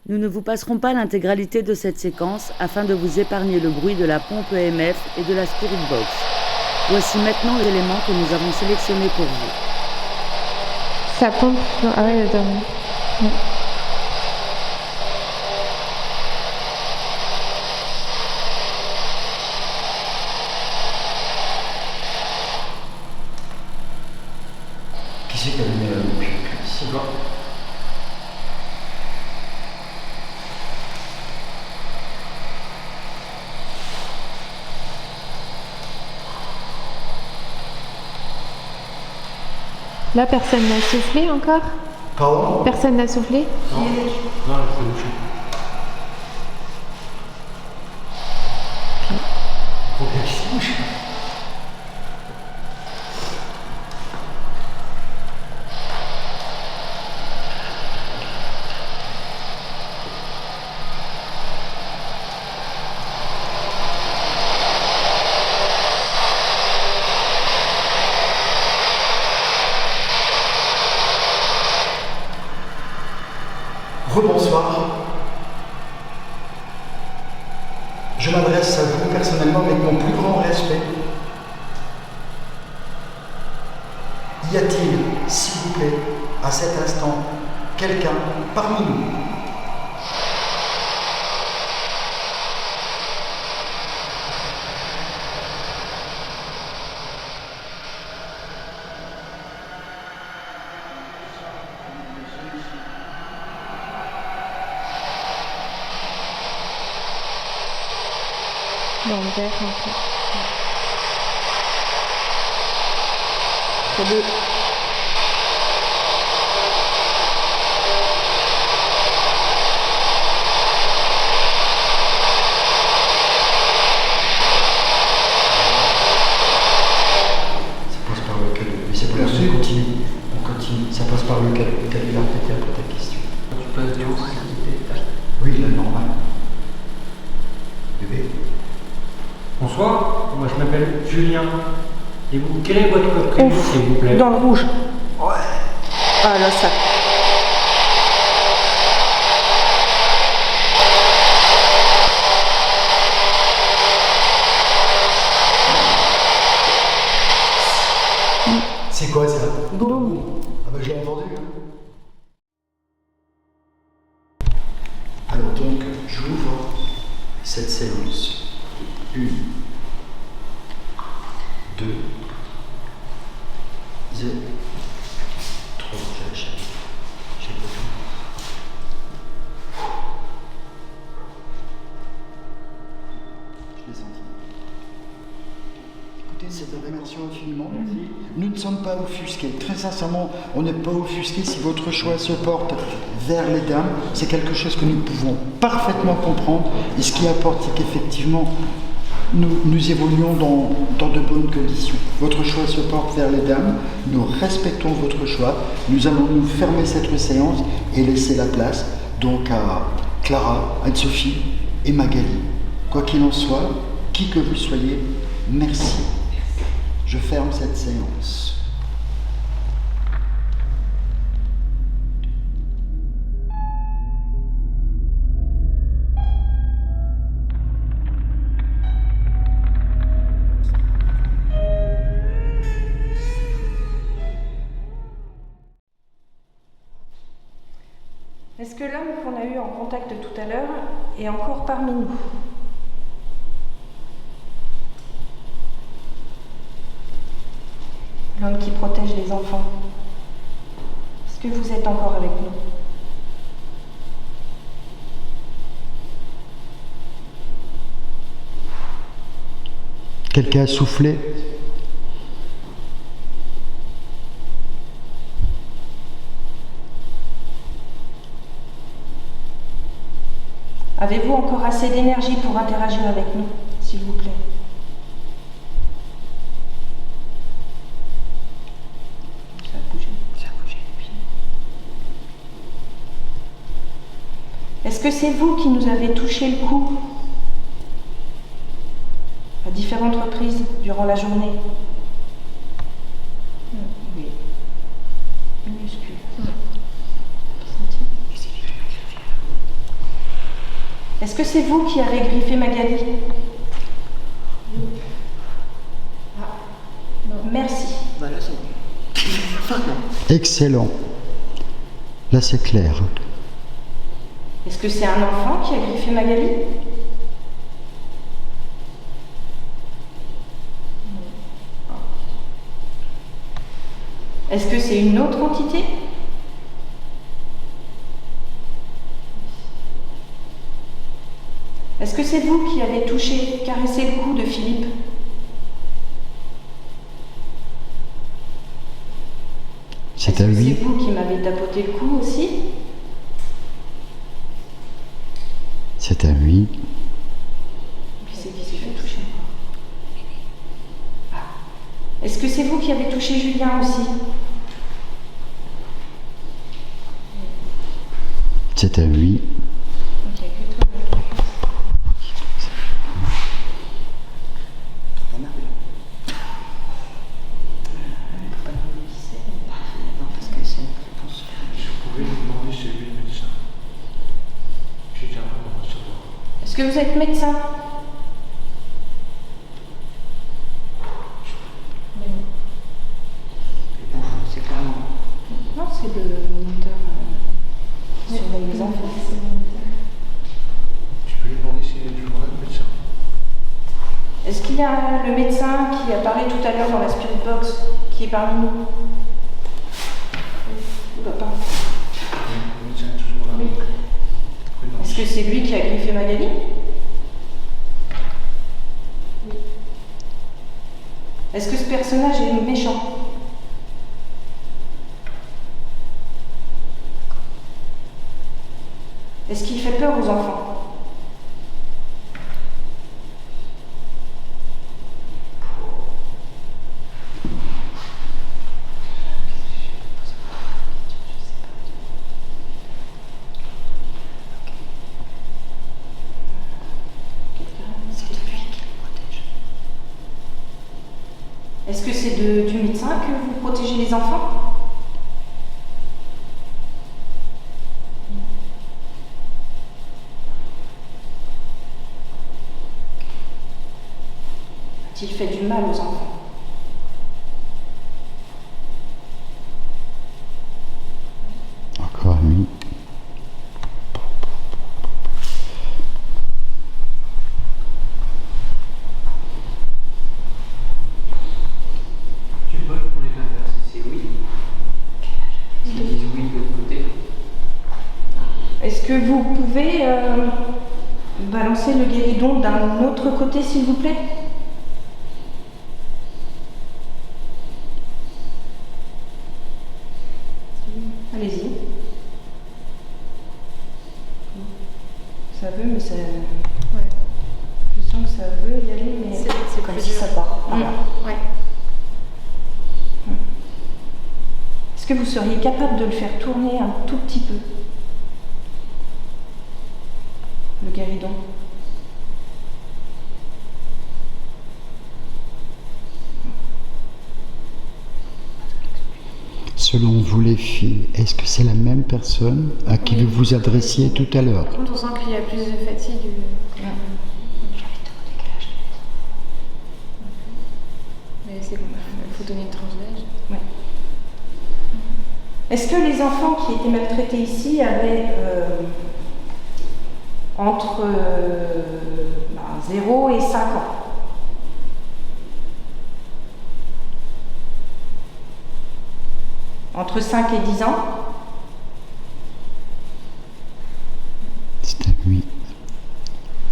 Nous ne vous passerons pas l'intégralité de cette séquence afin de vous épargner le bruit de la pompe EMF et de la Spirit Box. Voici maintenant les éléments que nous avons sélectionnés pour vous. Ça pompe. Ah ouais, attends. Ouais. Qui c'est qui a allumé la lampe? C'est toi. Là, personne n'a soufflé encore? Pardon? Personne n'a soufflé? Non, non, je peux bouger. Faut bien qu'il se bouge. Rebonsoir. Je m'adresse à vous personnellement avec mon plus grand respect. Y a-t-il, s'il vous plaît, à cet instant, quelqu'un parmi nous ? Dans le verre, en fait. C'est deux. Ça passe par lequel? Mais c'est pas grave, on continue. On continue. Ça passe par lequel? Quelle est après ta question? Tu passes du haut, Oui, la normale. Bébé. Bonsoir, moi je m'appelle Julien. Et vous, quel est votre prénom s'il vous plaît? Dans le rouge. Ouais. Ah là, ça. C'est quoi ça? Boum. Ah bah je l'ai entendu. Hein. Alors donc, j'ouvre cette séance. 1, 2, 0, 3, j'achète. J'ai le bouton. Je l'ai senti. Écoutez, c'est un remercie infiniment. Merci. Nous ne sommes pas offusqués. Très sincèrement, on n'est pas offusqués si votre choix se porte vers les dames. C'est quelque chose que nous pouvons parfaitement comprendre. Et ce qui apporte, c'est qu'effectivement, nous évoluons dans de bonnes conditions. Votre choix se porte vers les dames. Nous respectons votre choix. Nous allons nous fermer cette séance et laisser la place donc à Clara, Anne-Sophie et Magali. Quoi qu'il en soit, qui que vous soyez, merci. Je ferme cette séance. Est-ce que l'homme qu'on a eu en contact tout à l'heure est encore parmi nous? L'homme qui protège les enfants. Est-ce que vous êtes encore avec nous? Quelqu'un a soufflé? Avez-vous encore assez d'énergie pour interagir avec nous, s'il vous plaît? Ça a bougé. Ça a bougé. Est-ce que c'est vous qui nous avez touché le cou à différentes reprises durant la journée? Oui. Minuscule. Est-ce que c'est vous qui avez griffé Magali? Ah, non. Merci. Voilà, c'est bon. Excellent. Là, c'est clair. Est-ce que c'est un enfant qui a griffé Magali? Est-ce que c'est une autre entité? Est-ce que c'est vous qui avez touché, caressé le cou de Philippe? C'est à Est-ce que lui. c'est vous qui m'avez tapoté le cou aussi? C'est à lui. Puis c'est qui s'est fait toucher encore? Ah. Est-ce que c'est vous qui avez touché Julien aussi? C'est à lui. Ok, que toi, Je pouvais lui demander si lui est médecin. J'ai déjà vraiment à savoir. Est-ce que vous êtes médecin? C'est clairement. Non, c'est le moniteur qui surveille les enfants. Tu peux lui demander s'il est toujours là, le médecin. Est-ce qu'il y a le médecin qui a parlé tout à l'heure dans la Spirit Box qui est parmi nous? Papa. Oui, le médecin est toujours là. Oui. Prudence. Est-ce que c'est lui qui a griffé Magali? Oui. Est-ce que ce personnage est méchant? Est-ce qu'il fait peur aux enfants? Est-ce que c'est du médecin que vous protégez les enfants? A-t-il fait du mal aux enfants? Encore à lui. Tu votes pour les inverses, c'est oui. S'ils disent oui de l'autre côté. Est-ce que vous pouvez balancer le guéridon d'un autre côté, s'il vous plaît? Allez-y. Ça veut, mais ça... Ouais. Je sens que ça veut y aller, mais C'est comme plus si dur. ça part. Voilà. Ouais. Est-ce que vous seriez capable de le faire tourner un tout petit peu? Le guéridon. Selon vous les filles, est-ce que c'est la même personne à qui vous vous adressiez tout à l'heure? Par contre, on sent qu'il y a plus de fatigue. Mais c'est bon, il faut donner une tranche d'âge. Ouais. Est-ce que les enfants qui étaient maltraités ici avaient entre 0 et 5 ans? Entre 5 et 10 ans? C'est à lui.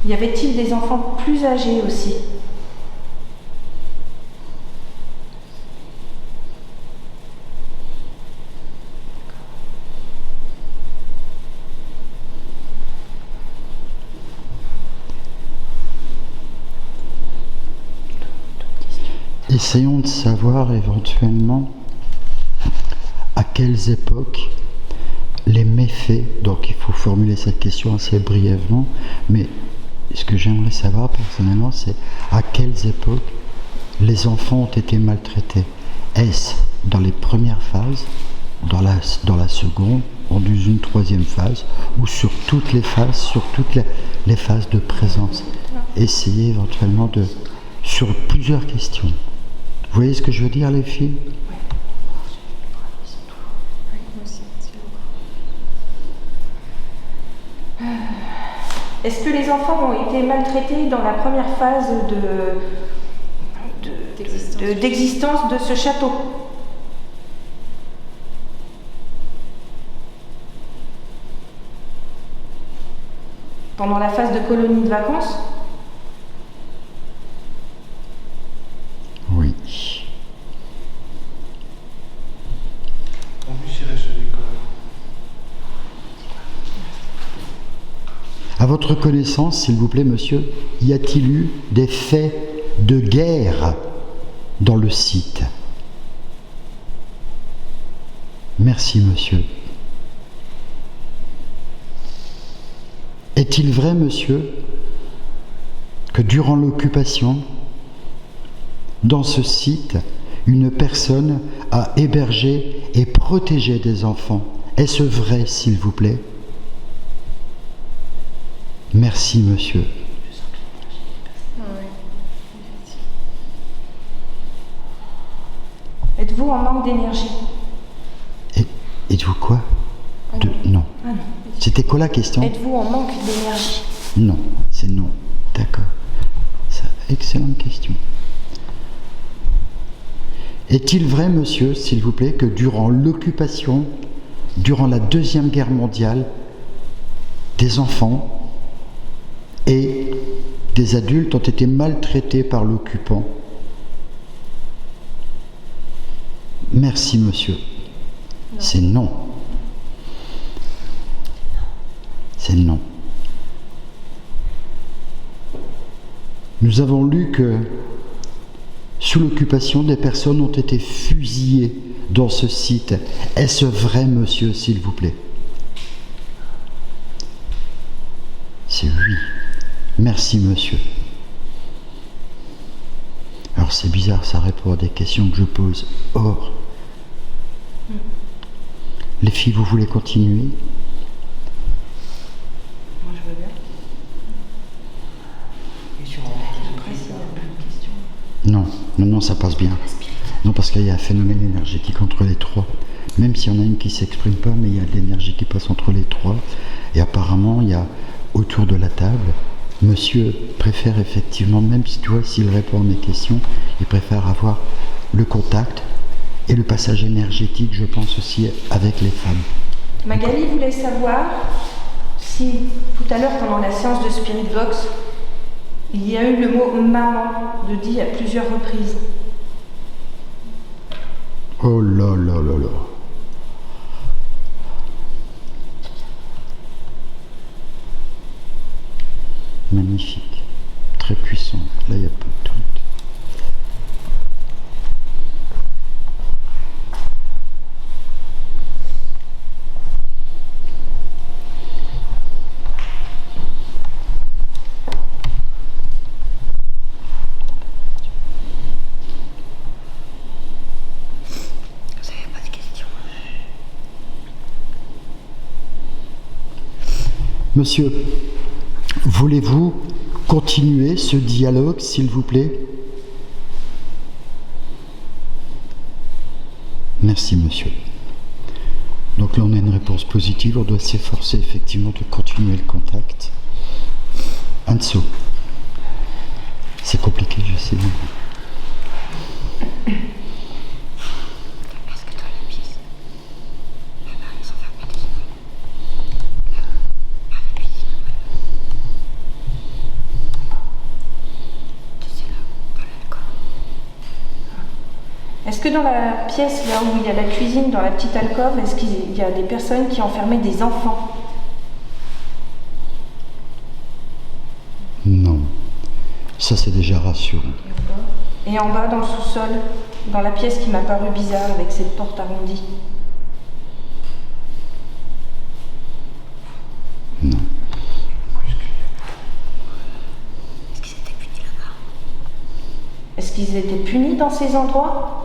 Y avait-il des enfants plus âgés aussi? Essayons de savoir éventuellement à quelles époques les méfaits, donc il faut formuler cette question assez brièvement, mais ce que j'aimerais savoir personnellement, c'est à quelles époques les enfants ont été maltraités. Est-ce dans les premières phases dans la seconde, dans une troisième phase, ou sur toutes les phases, sur toutes les phases de présence. Essayez éventuellement sur plusieurs questions. Vous voyez ce que je veux dire, les filles? Est-ce que les enfants ont été maltraités dans la première phase d'existence de ce château? Pendant la phase de colonie de vacances? Oui. À votre connaissance, s'il vous plaît, monsieur, y a-t-il eu des faits de guerre dans le site? Merci, monsieur. Est-il vrai, monsieur, que durant l'occupation, dans ce site, une personne a hébergé et protégé des enfants? Est-ce vrai, s'il vous plaît? Merci, monsieur. Êtes-vous en manque d'énergie? Êtes-vous quoi? Non. Ah non. C'était quoi la question? Êtes-vous en manque d'énergie? Non, c'est non. D'accord. Excellente question. Est-il vrai, monsieur, s'il vous plaît, que durant l'occupation, durant la Deuxième Guerre mondiale, des enfants et des adultes ont été maltraités par l'occupant? Merci, monsieur. Non. C'est non. C'est non. Nous avons lu que sous l'occupation, des personnes ont été fusillées dans ce site. Est-ce vrai, monsieur, s'il vous plaît? C'est oui. Merci, monsieur. Alors c'est bizarre, ça répond à des questions que je pose. Or, les filles, vous voulez continuer? Moi, je veux bien. Non, ça passe bien. Non, parce qu'il y a un phénomène énergétique entre les trois. Même s'il y en a une qui ne s'exprime pas, mais il y a de l'énergie qui passe entre les trois. Et apparemment, il y a autour de la table, monsieur préfère effectivement, même si s'il répond à mes questions, il préfère avoir le contact et le passage énergétique, je pense aussi, avec les femmes. Magali voulait savoir si, tout à l'heure, pendant la séance de Spirit Box, il y a eu le mot « maman » de dit à plusieurs reprises. Oh là là là là. Magnifique, très puissant. Là, il n'y a pas de doute. Monsieur, voulez-vous continuer ce dialogue, s'il vous plaît? Merci, monsieur. Donc là, on a une réponse positive. On doit s'efforcer effectivement de continuer le contact. Anso, c'est compliqué, je sais. Est-ce que dans la pièce, là où il y a la cuisine, dans la petite alcôve, est-ce qu'il y a des personnes qui enfermaient des enfants? Non. Ça, c'est déjà rassurant. Et en bas, dans le sous-sol, dans la pièce qui m'a paru bizarre, avec cette porte arrondie? Non. Est-ce qu'ils étaient punis là-bas? Est-ce qu'ils étaient punis dans ces endroits?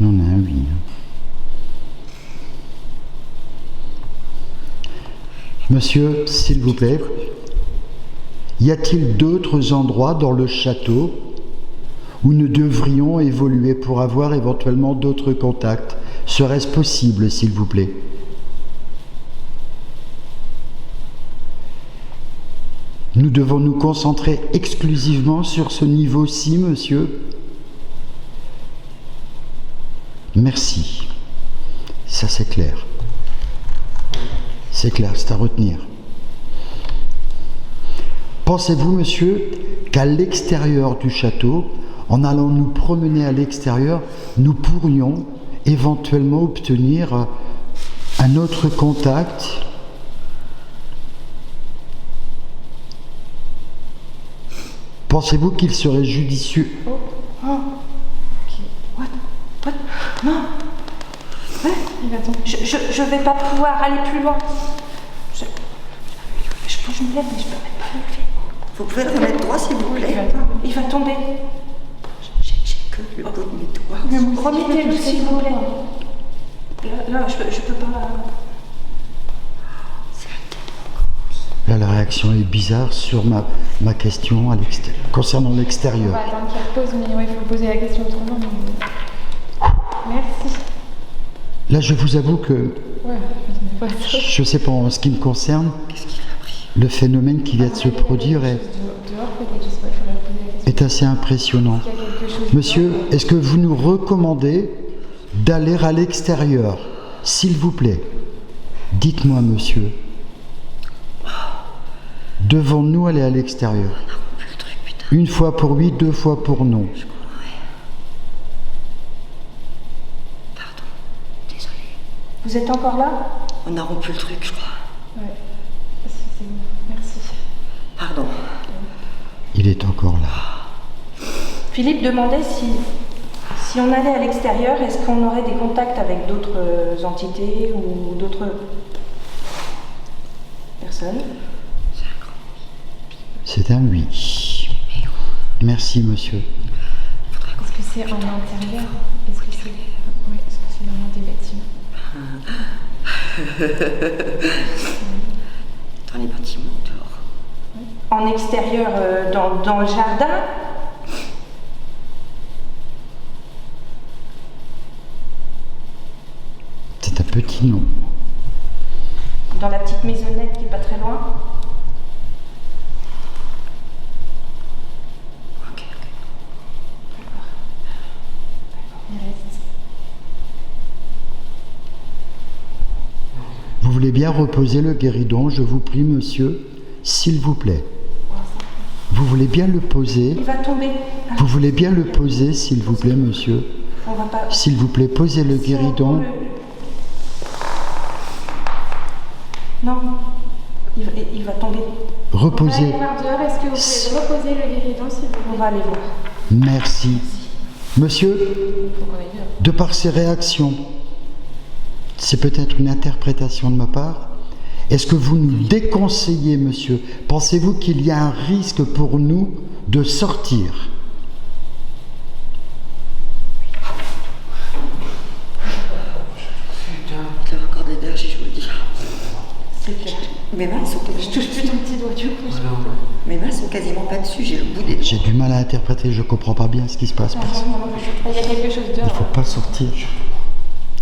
On a un oui. Monsieur, s'il vous plaît, y a-t-il d'autres endroits dans le château où nous devrions évoluer pour avoir éventuellement d'autres contacts? Serait-ce possible, s'il vous plaît? Nous devons nous concentrer exclusivement sur ce niveau-ci, monsieur? Merci. Ça, c'est clair. C'est clair, c'est à retenir. Pensez-vous, monsieur, qu'à l'extérieur du château, en allant nous promener à l'extérieur, nous pourrions éventuellement obtenir un autre contact? Pensez-vous qu'il serait judicieux? Oh. Ok. What? Non. Ouais. Il va tomber. Je vais pas pouvoir aller plus loin. Je me lève, mais je peux même pas me lever. Vous pouvez le remettre droit, s'il vous plaît. Il va tomber. J'ai que le bout de mes doigts. Remettez-le, s'il vous plaît. Là, je peux pas. Là, la réaction est bizarre sur ma question concernant On l'extérieur. va attendre qu'il repose, mais ouais, il faut poser la question autrement. Mais... Merci. Là, je vous avoue que Ouais, je sais pas, en ce qui me concerne, le phénomène qui vient de se produire est Dehors, peut-être, je sais pas, il faudrait poser la question. est assez impressionnant. Il y a quelque chose. Monsieur, est-ce que vous nous recommandez d'aller à l'extérieur? S'il vous plaît, dites-moi, monsieur. Devons-nous aller à l'extérieur? Une fois pour oui, deux fois pour non. Pardon, désolé. Vous êtes encore là? On a rompu le truc, je crois. Ouais, c'est bon, merci. Pardon. Il est encore là. Philippe demandait si on allait à l'extérieur, est-ce qu'on aurait des contacts avec d'autres entités ou d'autres personnes? C'est un oui. Merci, monsieur. Est-ce que c'est en intérieur? Est-ce que c'est ouais, est-ce que c'est dans l'un des bâtiments? Dans les bâtiments, dehors. En extérieur, dans le jardin? C'est un petit nom. Dans la petite maisonnette qui est pas très loin? Ok. Il reste. Vous voulez bien reposer le guéridon, je vous prie, monsieur, s'il vous plaît. Vous voulez bien le poser? Il va tomber. Vous voulez bien le poser, s'il vous plaît, monsieur? On va pas. S'il vous plaît, posez le Si on guéridon. prend Non, il va tomber. Reposez. On va aller voir dehors. Est-ce que vous pouvez reposer le guéridon, s'il vous On plaît? va aller voir. Merci. Monsieur, Faut qu'on aille dehors. de par ces réactions, c'est peut-être une interprétation de ma part. Est-ce que vous nous déconseillez, monsieur? Pensez-vous qu'il y a un risque pour nous de sortir? Putain, le encore d'énergie, je vous le dis. C'est clair. Mes mains sont Je touche plus ton petit doigt du coup. Mes mains sont quasiment pas dessus, j'ai le bout des doigts. J'ai du mal à interpréter, je comprends pas bien ce qui se passe. Il y a quelque chose Il dehors. faut pas sortir.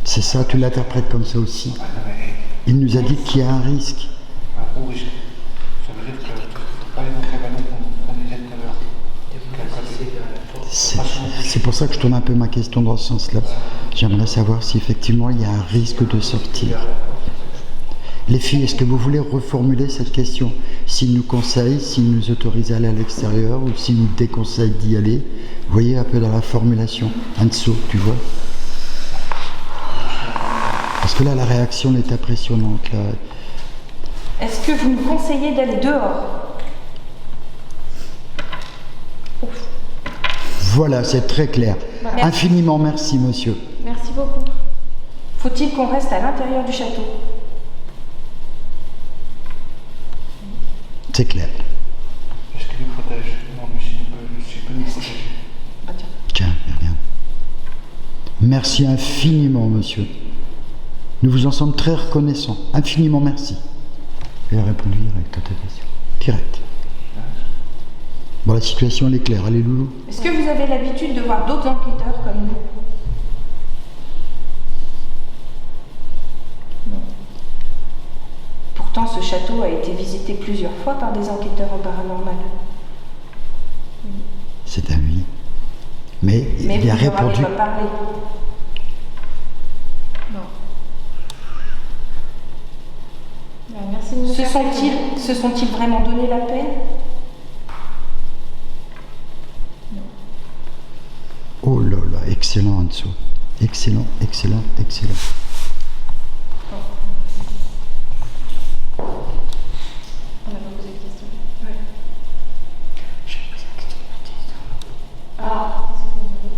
C'est ça, tu l'interprètes comme ça aussi. Il nous a dit qu'il y a un risque. Un gros risque. Ça veut dire que pas les autres événements qu'on disait tout à l'heure. C'est pour ça que je tourne un peu ma question dans ce sens-là. J'aimerais savoir si effectivement il y a un risque de sortir. Les filles, est-ce que vous voulez reformuler cette question? S'il nous conseille, s'il nous autorise à aller à l'extérieur ou s'il nous déconseille d'y aller? Vous voyez un peu dans la formulation, un dessous, tu vois? Parce que là, la réaction est impressionnante. Là. Est-ce que vous nous conseillez d'aller dehors? Voilà, c'est très clair. Merci. Infiniment merci, monsieur. Merci beaucoup. Faut-il qu'on reste à l'intérieur du château? C'est clair. Est-ce qu'il nous protège? Non, mais si il peut nous protéger. Ah tiens. Tiens, regarde. Merci infiniment, monsieur. Nous vous en sommes très reconnaissants. Infiniment merci. Il a répondu direct à ta question. Direct. Bon, la situation, elle est claire. Allez, loulou. Est-ce que vous avez l'habitude de voir d'autres enquêteurs comme nous? Non. Pourtant, ce château a été visité plusieurs fois par des enquêteurs en paranormal. C'est à lui. Mais il a vous répondu. n'en avez pas parlé. Non. Merci de nous faire Se sont-ils vraiment donné la peine? Oh là là, excellent Anso. Excellent, excellent, excellent. On n'a pas posé de questions. Ouais. Je vais poser la question de ma thèse. Ah, qu'est-ce que vous demandez?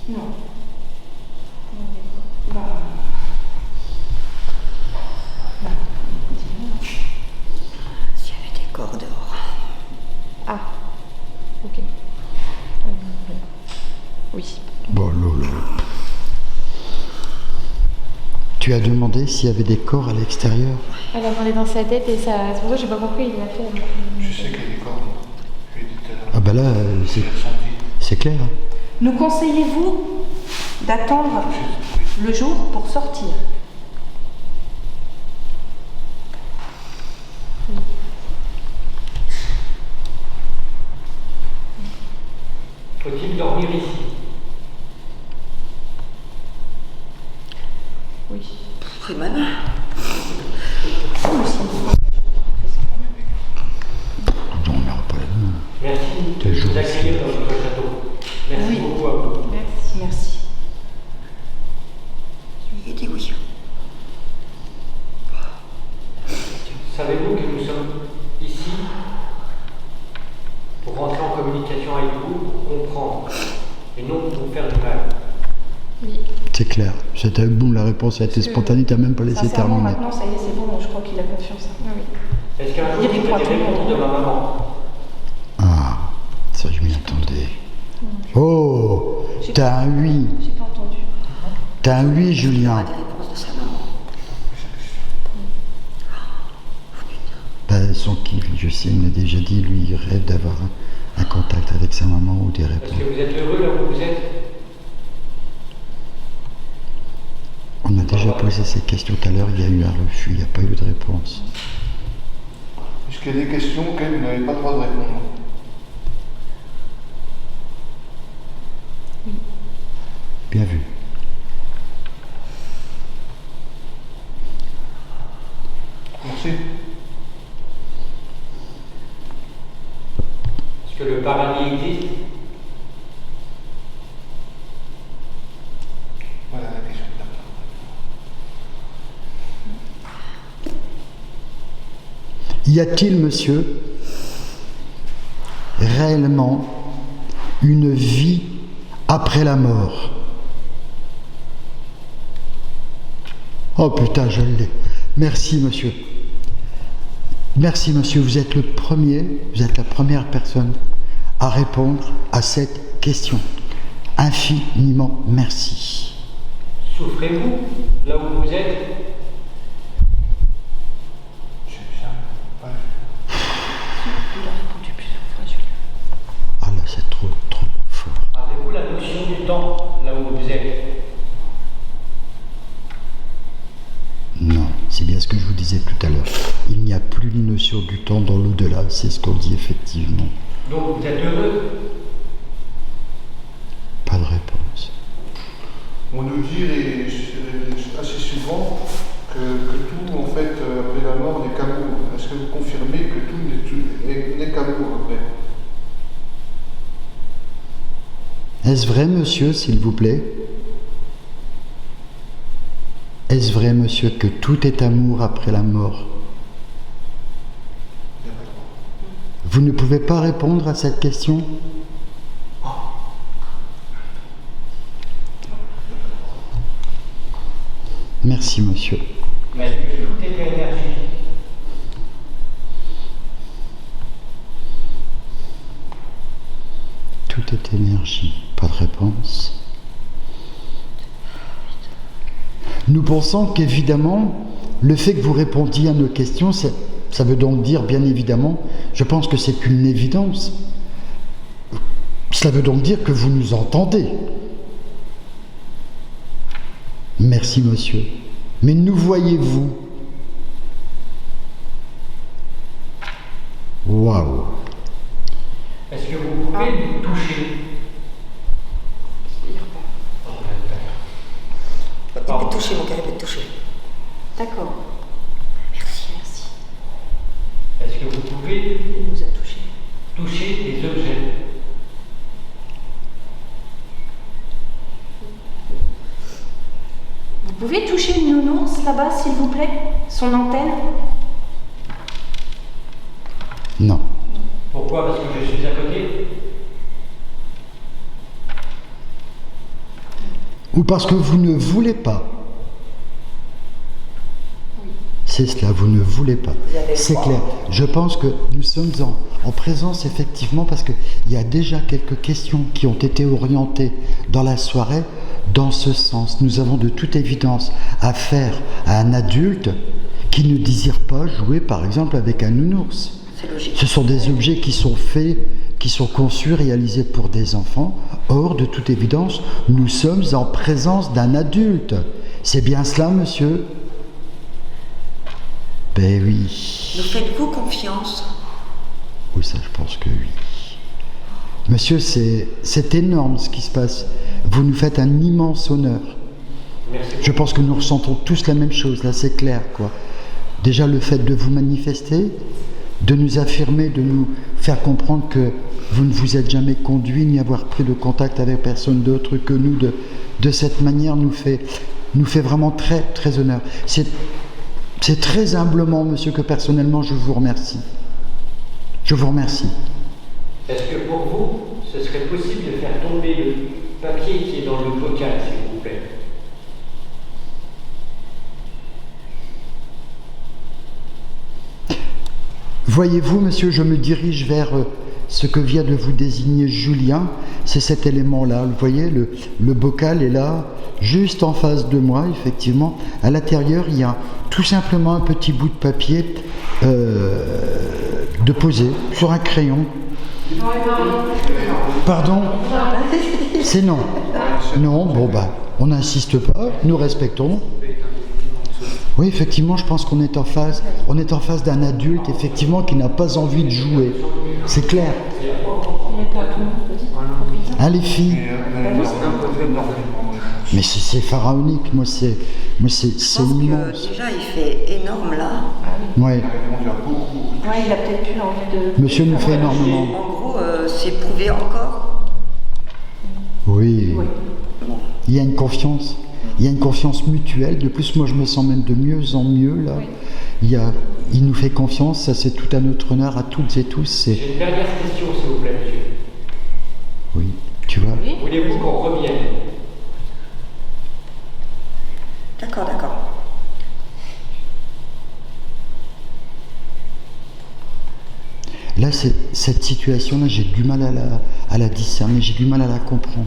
Non. Vous demandez quoi? Bah, S'il y avait des corps dehors. Ah, ok. Oui. Bon, là. Tu as demandé s'il y avait des corps à l'extérieur? Elle a demandé dans sa tête et ça, c'est pour ça que j'ai pas compris, il l'a fait. Je sais qu'il y a des corps. Je l'ai dit tout à l'heure. Ah bah là, Je l'ai ressenti. c'est clair. nous conseillez-vous d'attendre le jour pour sortir? Faut-il dormir ici? Oui. Oui, madame. Non, mais pas là. Merci Quel de jour nous accueillir dans votre château. Merci Oui. beaucoup à vous. Merci. Merci. Il dit oui. Savez-vous que nous sommes ici pour rentrer en communication avec vous, pour comprendre, et non pour vous faire du mal? Oui. C'est clair. C'était bon, la réponse a été spontanée, t'as même pas laissé Sincèrement, terminer. maintenant, ça y est, c'est bon, je crois qu'il a confiance. Ah oui. Est-ce qu'un jour Il vous répond à avez tout des le réponses monde. de ma maman? Ah, ça je m'y attendais. Oh, t'as un oui. J'ai pas entendu. T'as un oui, Julien. Des réponses de sa maman. Ben, son kiff, je sais, il m'a déjà dit, lui, il rêve d'avoir un contact avec sa maman ou des Est-ce réponses. que vous êtes heureux là où vous êtes? On a déjà posé cette question tout à l'heure, il y a eu un refus, il n'y a pas eu de réponse. Est-ce qu'il y a des questions auxquelles vous n'avez pas le droit de répondre? Bien vu. Merci. Est-ce que le paradis existe? Voilà la question de la Y a-t-il, monsieur, réellement une vie après la mort? Oh putain, je l'ai. Merci, monsieur. Merci, monsieur. Vous êtes la première personne à répondre à cette question. Infiniment merci. Souffrez-vous là où vous êtes? Il a répondu plusieurs fois, Julien. Ah là, c'est trop fort. Avez-vous la notion du temps là où vous êtes? Non, c'est bien ce que je vous disais tout à l'heure. Il n'y a plus de notion du temps dans l'au-delà, c'est ce qu'on dit effectivement. Donc vous êtes heureux? Pas de réponse. On nous dit assez souvent que tout, en fait, après la mort, n'est qu'amour. Est-ce que vous confirmez que tout n'est qu'amour après? Est-ce vrai, monsieur, s'il vous plaît? Est-ce vrai, monsieur, que tout est amour après la mort? Vous ne pouvez pas répondre à cette question? Merci, monsieur. Mais est-ce que tout est énergie? Tout est énergie. Pas de réponse. Nous pensons qu'évidemment, le fait que vous répondiez à nos questions, ça veut donc dire, bien évidemment, je pense que c'est une évidence. Cela veut donc dire que vous nous entendez. Merci, monsieur. Mais nous voyez-vous? Waouh! Est-ce que vous pouvez nous toucher? Il peut te toucher, mon cœur, il peut te toucher. D'accord. Merci, merci. Est-ce que vous pouvez Il nous a touchés. toucher des objets? Vous pouvez toucher le nounours là-bas, s'il vous plaît? Son antenne? Non. Pourquoi? Parce que je suis à côté? Ou parce que vous ne voulez pas. C'est cela, vous ne voulez pas. C'est clair. Je pense que nous sommes en présence, effectivement, parce qu'il y a déjà quelques questions qui ont été orientées dans la soirée dans ce sens. Nous avons de toute évidence affaire à un adulte qui ne désire pas jouer, par exemple, avec un nounours. C'est logique. Ce sont des objets qui sont faits, qui sont conçus, réalisés pour des enfants. Or, de toute évidence, nous sommes en présence d'un adulte. C'est bien cela, monsieur? Ben oui. Nous faites-vous confiance? Oui, ça, je pense que oui. Monsieur, c'est énorme ce qui se passe. Vous nous faites un immense honneur. Merci. Je pense que nous ressentons tous la même chose, là, c'est clair, quoi. Déjà, le fait de vous manifester, de nous affirmer, de nous faire comprendre que vous ne vous êtes jamais conduit ni avoir pris de contact avec personne d'autre que nous, de cette manière, nous fait vraiment très, très honneur. C'est très humblement, monsieur, que personnellement, je vous remercie. Je vous remercie. Est-ce que pour vous, ce serait possible de faire tomber le papier qui est dans le bocal, s'il vous plaît? Voyez-vous, monsieur, je me dirige vers ce que vient de vous désigner Julien. C'est cet élément-là. Vous voyez, le bocal est là, juste en face de moi, effectivement. À l'intérieur, il y a tout simplement un petit bout de papier de posé sur un crayon. Pardon? C'est non. Non, bon, on n'insiste pas, nous respectons. Oui, effectivement, je pense qu'on est en face d'un adulte, effectivement, qui n'a pas envie de jouer. C'est clair. Hein, les filles? Mais c'est pharaonique, moi c'est Je pense immense. que déjà, il fait énorme là. Ouais. Ouais, il a peut-être plus envie de... Monsieur nous fait énormément. En gros, c'est prouvé encore. Oui. Il y a une confiance. Il y a une confiance mutuelle. De plus, moi, je me sens même de mieux en mieux, là. Il nous fait confiance. Ça, c'est tout à notre honneur, à toutes et tous. J'ai une dernière question, s'il vous plaît, monsieur. Oui, tu vois. Voulez-vous qu'on revienne? D'accord, d'accord. Là, cette situation-là, j'ai du mal à la discerner. J'ai du mal à la comprendre.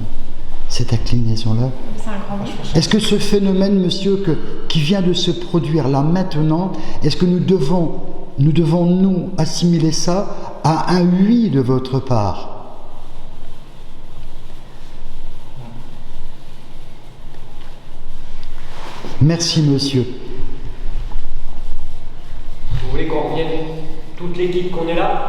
Cette inclinaison-là. C'est un grand livre. Est-ce que ce phénomène, monsieur, qui vient de se produire là maintenant, est-ce que nous devons nous assimiler ça à un oui de votre part? Merci, monsieur. Vous voulez qu'on revienne toute l'équipe qu'on est là?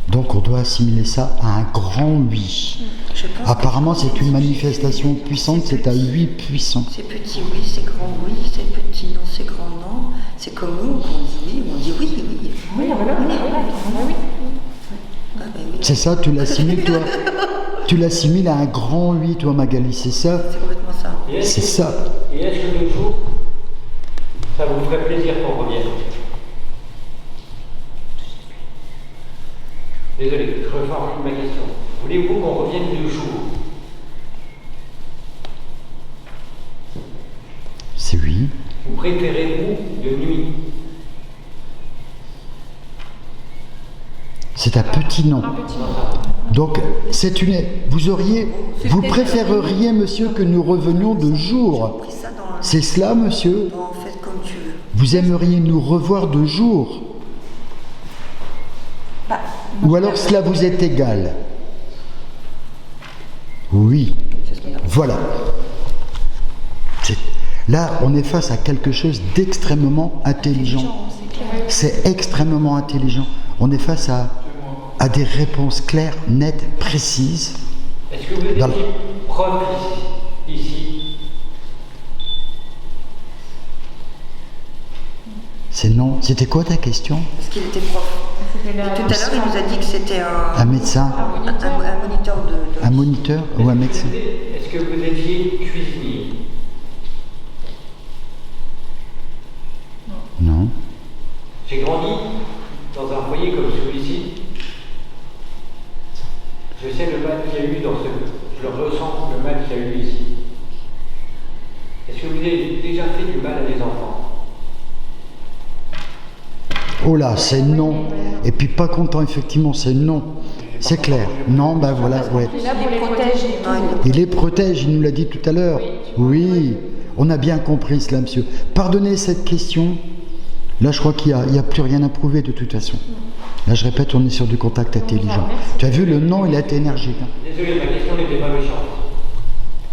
Donc on doit assimiler ça à un grand oui. Je pense Apparemment, que c'est une manifestation puissante, c'est un oui puissant. C'est petit oui, c'est grand oui, c'est petit non, c'est grand non. C'est comme nous, on dit oui, on dit oui, oui. Oui, voilà. Ah, ben oui. C'est ça, tu l'assimiles, toi? Tu l'assimiles à un grand oui, toi, Magali, c'est ça? C'est complètement ça. C'est ça. Et est-ce que de jour, ça vous ferait plaisir qu'on revienne? Désolé, je reformule ma question. Voulez-vous qu'on revienne de jour? C'est oui. Ou préférez-vous de nuit? C'est un petit non. Un petit mot. Donc, vous préféreriez, monsieur, que nous revenions de jour. Pris ça dans, C'est cela, monsieur? en fait, comme tu veux. Vous aimeriez nous revoir de jour? Ou alors cela vous est égal? Oui. Voilà. Là, on est face à quelque chose d'extrêmement intelligent. C'est extrêmement intelligent. On est face à des réponses claires, nettes, précises. Est-ce que vous êtes prof ici? C'est non. C'était quoi ta question? Parce qu'il était prof. Et tout à l'heure, il nous a dit que c'était Un médecin? un moniteur de... Un moniteur ou un médecin? Est-ce que vous étiez cuisinier? Non. J'ai grandi dans un foyer comme celui-ci. Je sais le mal qu'il y a eu je le ressens, le mal qu'il y a eu ici. Est-ce que vous avez déjà fait du mal à des enfants? Oh là, c'est non. Et puis pas content, effectivement, c'est non. C'est clair. Non, ben voilà, ouais. Là, vous les protégez. Il les protège, il nous l'a dit tout à l'heure. Oui, on a bien compris cela, monsieur. Pardonnez cette question. Là, je crois qu'il n'y a plus rien à prouver de toute façon. Là, je répète, on est sur du contact intelligent. Tu as vu, le non, il a été énergique. Hein. Désolé, ma question n'était pas méchante.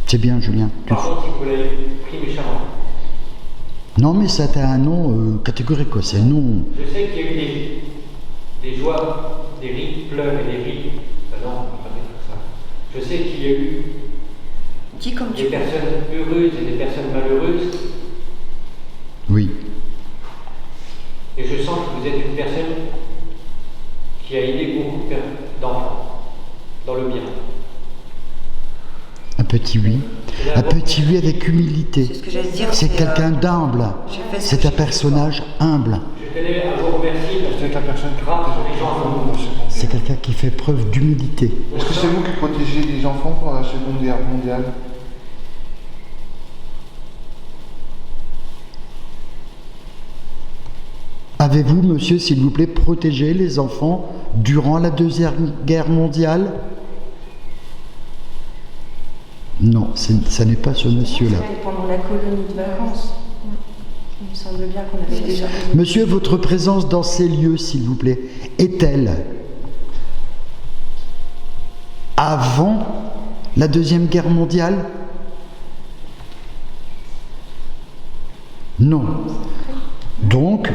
C'est bien, Julien. Par contre, si vous l'avez pris méchamment. Non, mais ça t'a un nom catégorique, quoi. C'est non. Je sais qu'il y a eu des joies, des rires, pleurs et des rires. Non, on ne peut pas dire ça. Je sais qu'il y a eu Dis comme des tu veux. personnes heureuses et des personnes malheureuses. Oui. Et je sens que vous êtes une personne qui a aidé beaucoup d'enfants dans le bien. Un petit oui. Un petit oui avec humilité. C'est ce que j'allais dire. C'est quelqu'un d'humble. C'est un personnage humble. Je tenais à vous remercier parce C'est la personne qui grâce protège aux les gens enfants comme vous. C'est quelqu'un qui fait preuve d'humilité. Est-ce que c'est vous qui protégez les enfants pendant la Seconde Guerre mondiale? Avez-vous, monsieur, s'il vous plaît, protégé les enfants durant la Deuxième Guerre mondiale? Non, ça n'est pas ce monsieur-là. Pendant la colonie de vacances. Il me semble bien qu'on avait déjà... Monsieur, votre présence dans ces lieux, s'il vous plaît, est-elle avant la Deuxième Guerre mondiale? Non. Donc,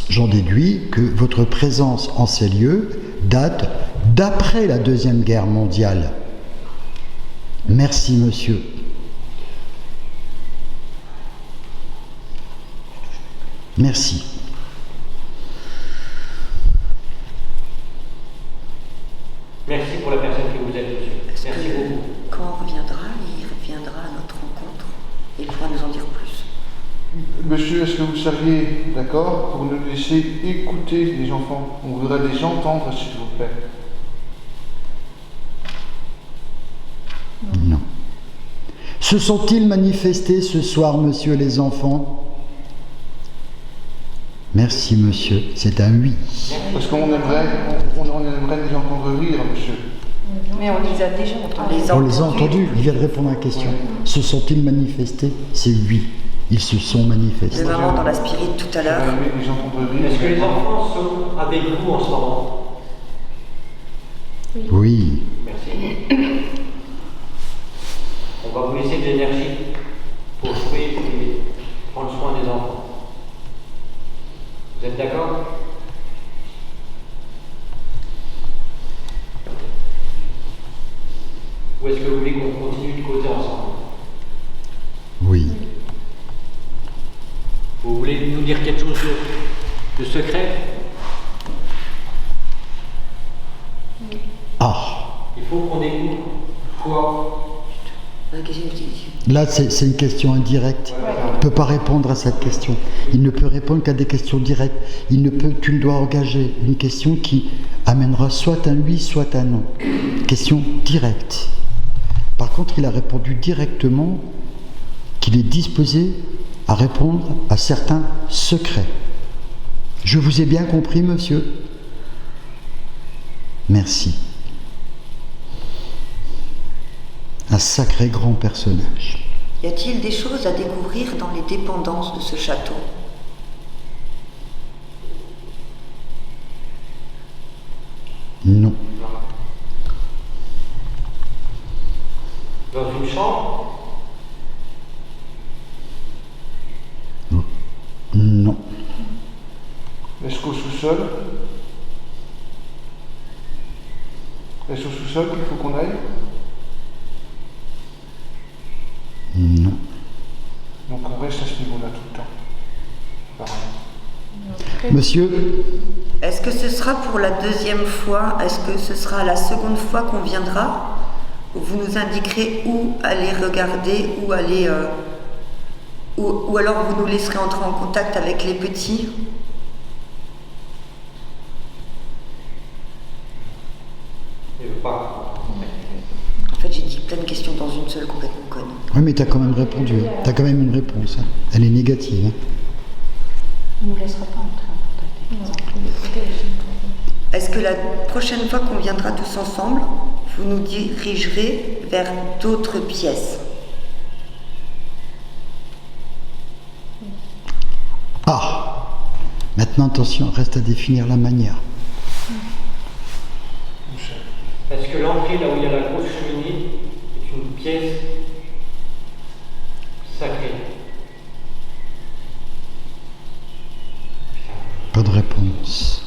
j'en déduis que votre présence en ces lieux date d'après la Deuxième Guerre mondiale. Merci, monsieur. Merci. Merci pour la personne que vous êtes, monsieur. Est-ce Merci que beaucoup. quand on reviendra, il reviendra à notre rencontre et il pourra nous en dire plus. Monsieur, est-ce que vous seriez d'accord pour nous laisser écouter les enfants? On voudrait les entendre, s'il vous plaît. Non. Se sont-ils manifestés ce soir, monsieur, les enfants? Merci, monsieur. C'est un oui. Parce qu'on aimerait les entendre rire, monsieur. Mais on les a déjà entendus. On les a entendus. Il vient de répondre à la question. Se sont-ils manifestés? C'est oui. Ils se sont manifestés. De maman dans la spirit tout à l'heure. J'aurais aimé les entendre rire. Est-ce que les enfants sont avec vous en ce moment? Oui. Merci. On va vous laisser de l'énergie pour jouer et prendre soin des enfants. Vous êtes d'accord? Ou est-ce que vous voulez qu'on continue de causer ensemble? Oui. Vous voulez nous dire quelque chose de secret? Ah. Il faut qu'on écoute quoi? Là, c'est une question indirecte. Il ne peut pas répondre à cette question. Il ne peut répondre qu'à des questions directes. Tu ne dois engager une question qui amènera soit un oui, soit un non. Question directe. Par contre, il a répondu directement qu'il est disposé à répondre à certains secrets. Je vous ai bien compris, monsieur? Merci. Un sacré grand personnage. Y a-t-il des choses à découvrir dans les dépendances de ce château? Non. Dans une chambre? Non. Est-ce qu'au sous-sol? Est-ce au sous-sol qu'il faut qu'on aille? Non. Donc on reste à ce niveau-là tout le temps. Pareil. Monsieur, Est-ce que ce sera pour la deuxième fois? Est-ce que ce sera la seconde fois qu'on viendra? Vous nous indiquerez où aller regarder, où aller... ou alors vous nous laisserez entrer en contact avec les petits? Je veux pas. En fait, j'ai dit plein de questions dans une seule, complètement conne. oui, mais t'as quand même répondu. T'as quand même une réponse. Hein. Elle est négative. Hein. On ne nous laissera pas entrer en contact avec les enfants. Est-ce que la prochaine fois qu'on viendra tous ensemble, vous nous dirigerez vers d'autres pièces? Ah. Maintenant, attention, reste à définir la manière. Est-ce que l'entrée, là où il y a la grosse cheminée, est une pièce sacrée? Pas de réponse.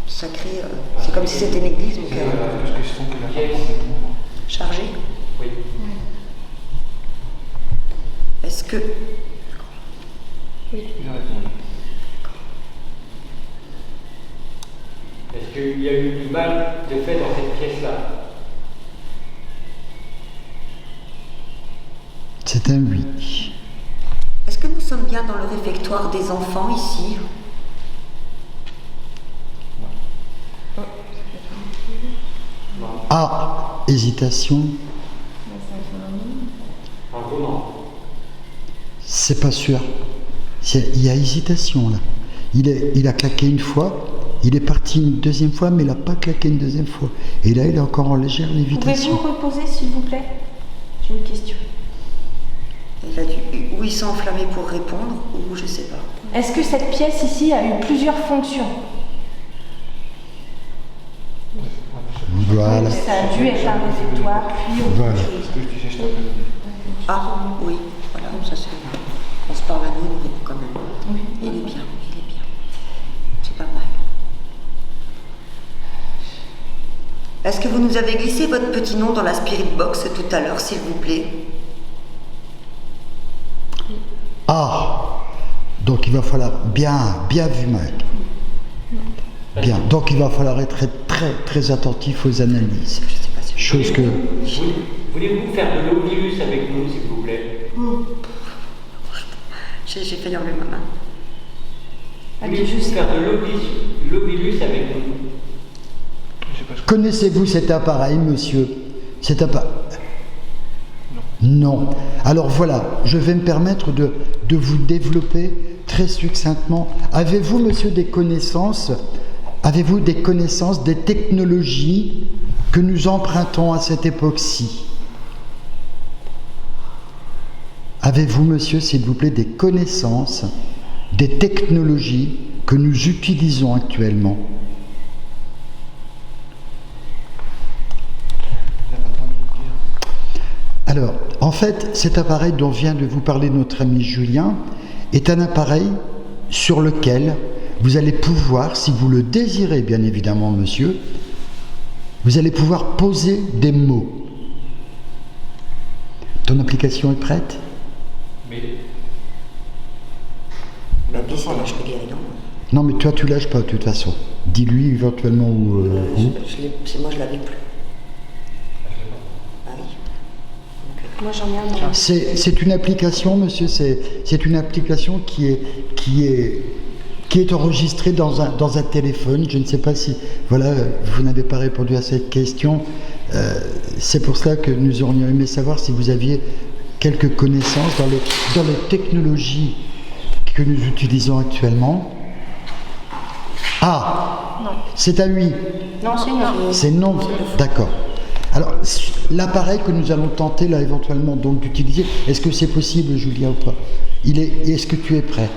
Sacré, c'est comme si c'était une église, donc C'est la question qu'il a pas Pièce. complètement. chargée. Oui. Est-ce que... Il a répondu. Est-ce qu'il y a eu du mal de fait dans cette pièce-là? C'est un oui. Est-ce que nous sommes bien dans le réfectoire des enfants ici? Ah, hésitation. En gros, non. C'est pas sûr. Il y a hésitation là. Il a claqué une fois, il est parti une deuxième fois, mais il n'a pas claqué une deuxième fois. Et là, il est encore en légère lévitation. Pouvez-vous reposer, s'il vous plaît? J'ai une question. Il a dû... Ou il s'est enflammé pour répondre, ou je sais pas. Est-ce que cette pièce ici a eu plusieurs fonctions? Voilà. Ça a dû être un réfectoire, puis autre Voilà. chose. C'est ce que je disais cet après-midi. Ah, oui, voilà, ça c'est... On se parle à nous, mais quand même. Oui. Il est bien, il est bien. C'est pas mal. Est-ce que vous nous avez glissé votre petit nom dans la Spirit Box tout à l'heure, s'il vous plaît? Ah, donc il va falloir bien vu, Mike. Bien. Donc il va falloir être très attentif aux analyses. Je sais pas si... Chose que Voulez-vous faire de l'ovilus avec nous, s'il vous plaît? J'ai failli enlever ma main. Voulez-vous faire de l'ovilus avec nous? Je sais pas ce que... connaissez-vous cet appareil, monsieur? Cet appareil. Non. Alors voilà, je vais me permettre de vous développer très succinctement. Avez-vous, monsieur, des connaissances des technologies que nous empruntons à cette époque-ci? Avez-vous, monsieur, s'il vous plaît, des connaissances des technologies que nous utilisons actuellement? Il n'a pas entendu le dire. Alors, en fait, cet appareil dont vient de vous parler notre ami Julien est un appareil sur lequel vous allez pouvoir, si vous le désirez bien évidemment, monsieur, vous allez pouvoir poser des mots. Ton application est prête? Mais Bah, bien, ça lâche le guéridon. Non, mais toi, tu lâches pas de toute façon. Dis-lui éventuellement où. C'est moi, je l'avais plus. Ah oui. Moi, j'en ai un dans la... C'est une application, monsieur, c'est une application qui est enregistrée dans un téléphone. Je ne sais pas si... Voilà, vous n'avez pas répondu à cette question. C'est pour cela que nous aurions aimé savoir si vous aviez quelques connaissances dans les technologies que nous utilisons actuellement. Ah, Non. c'est un oui. Non, c'est non. C'est non. D'accord. Alors, l'appareil que nous allons tenter là éventuellement donc d'utiliser, est-ce que c'est possible, Julien, ou pas? Est-ce que tu es prêt?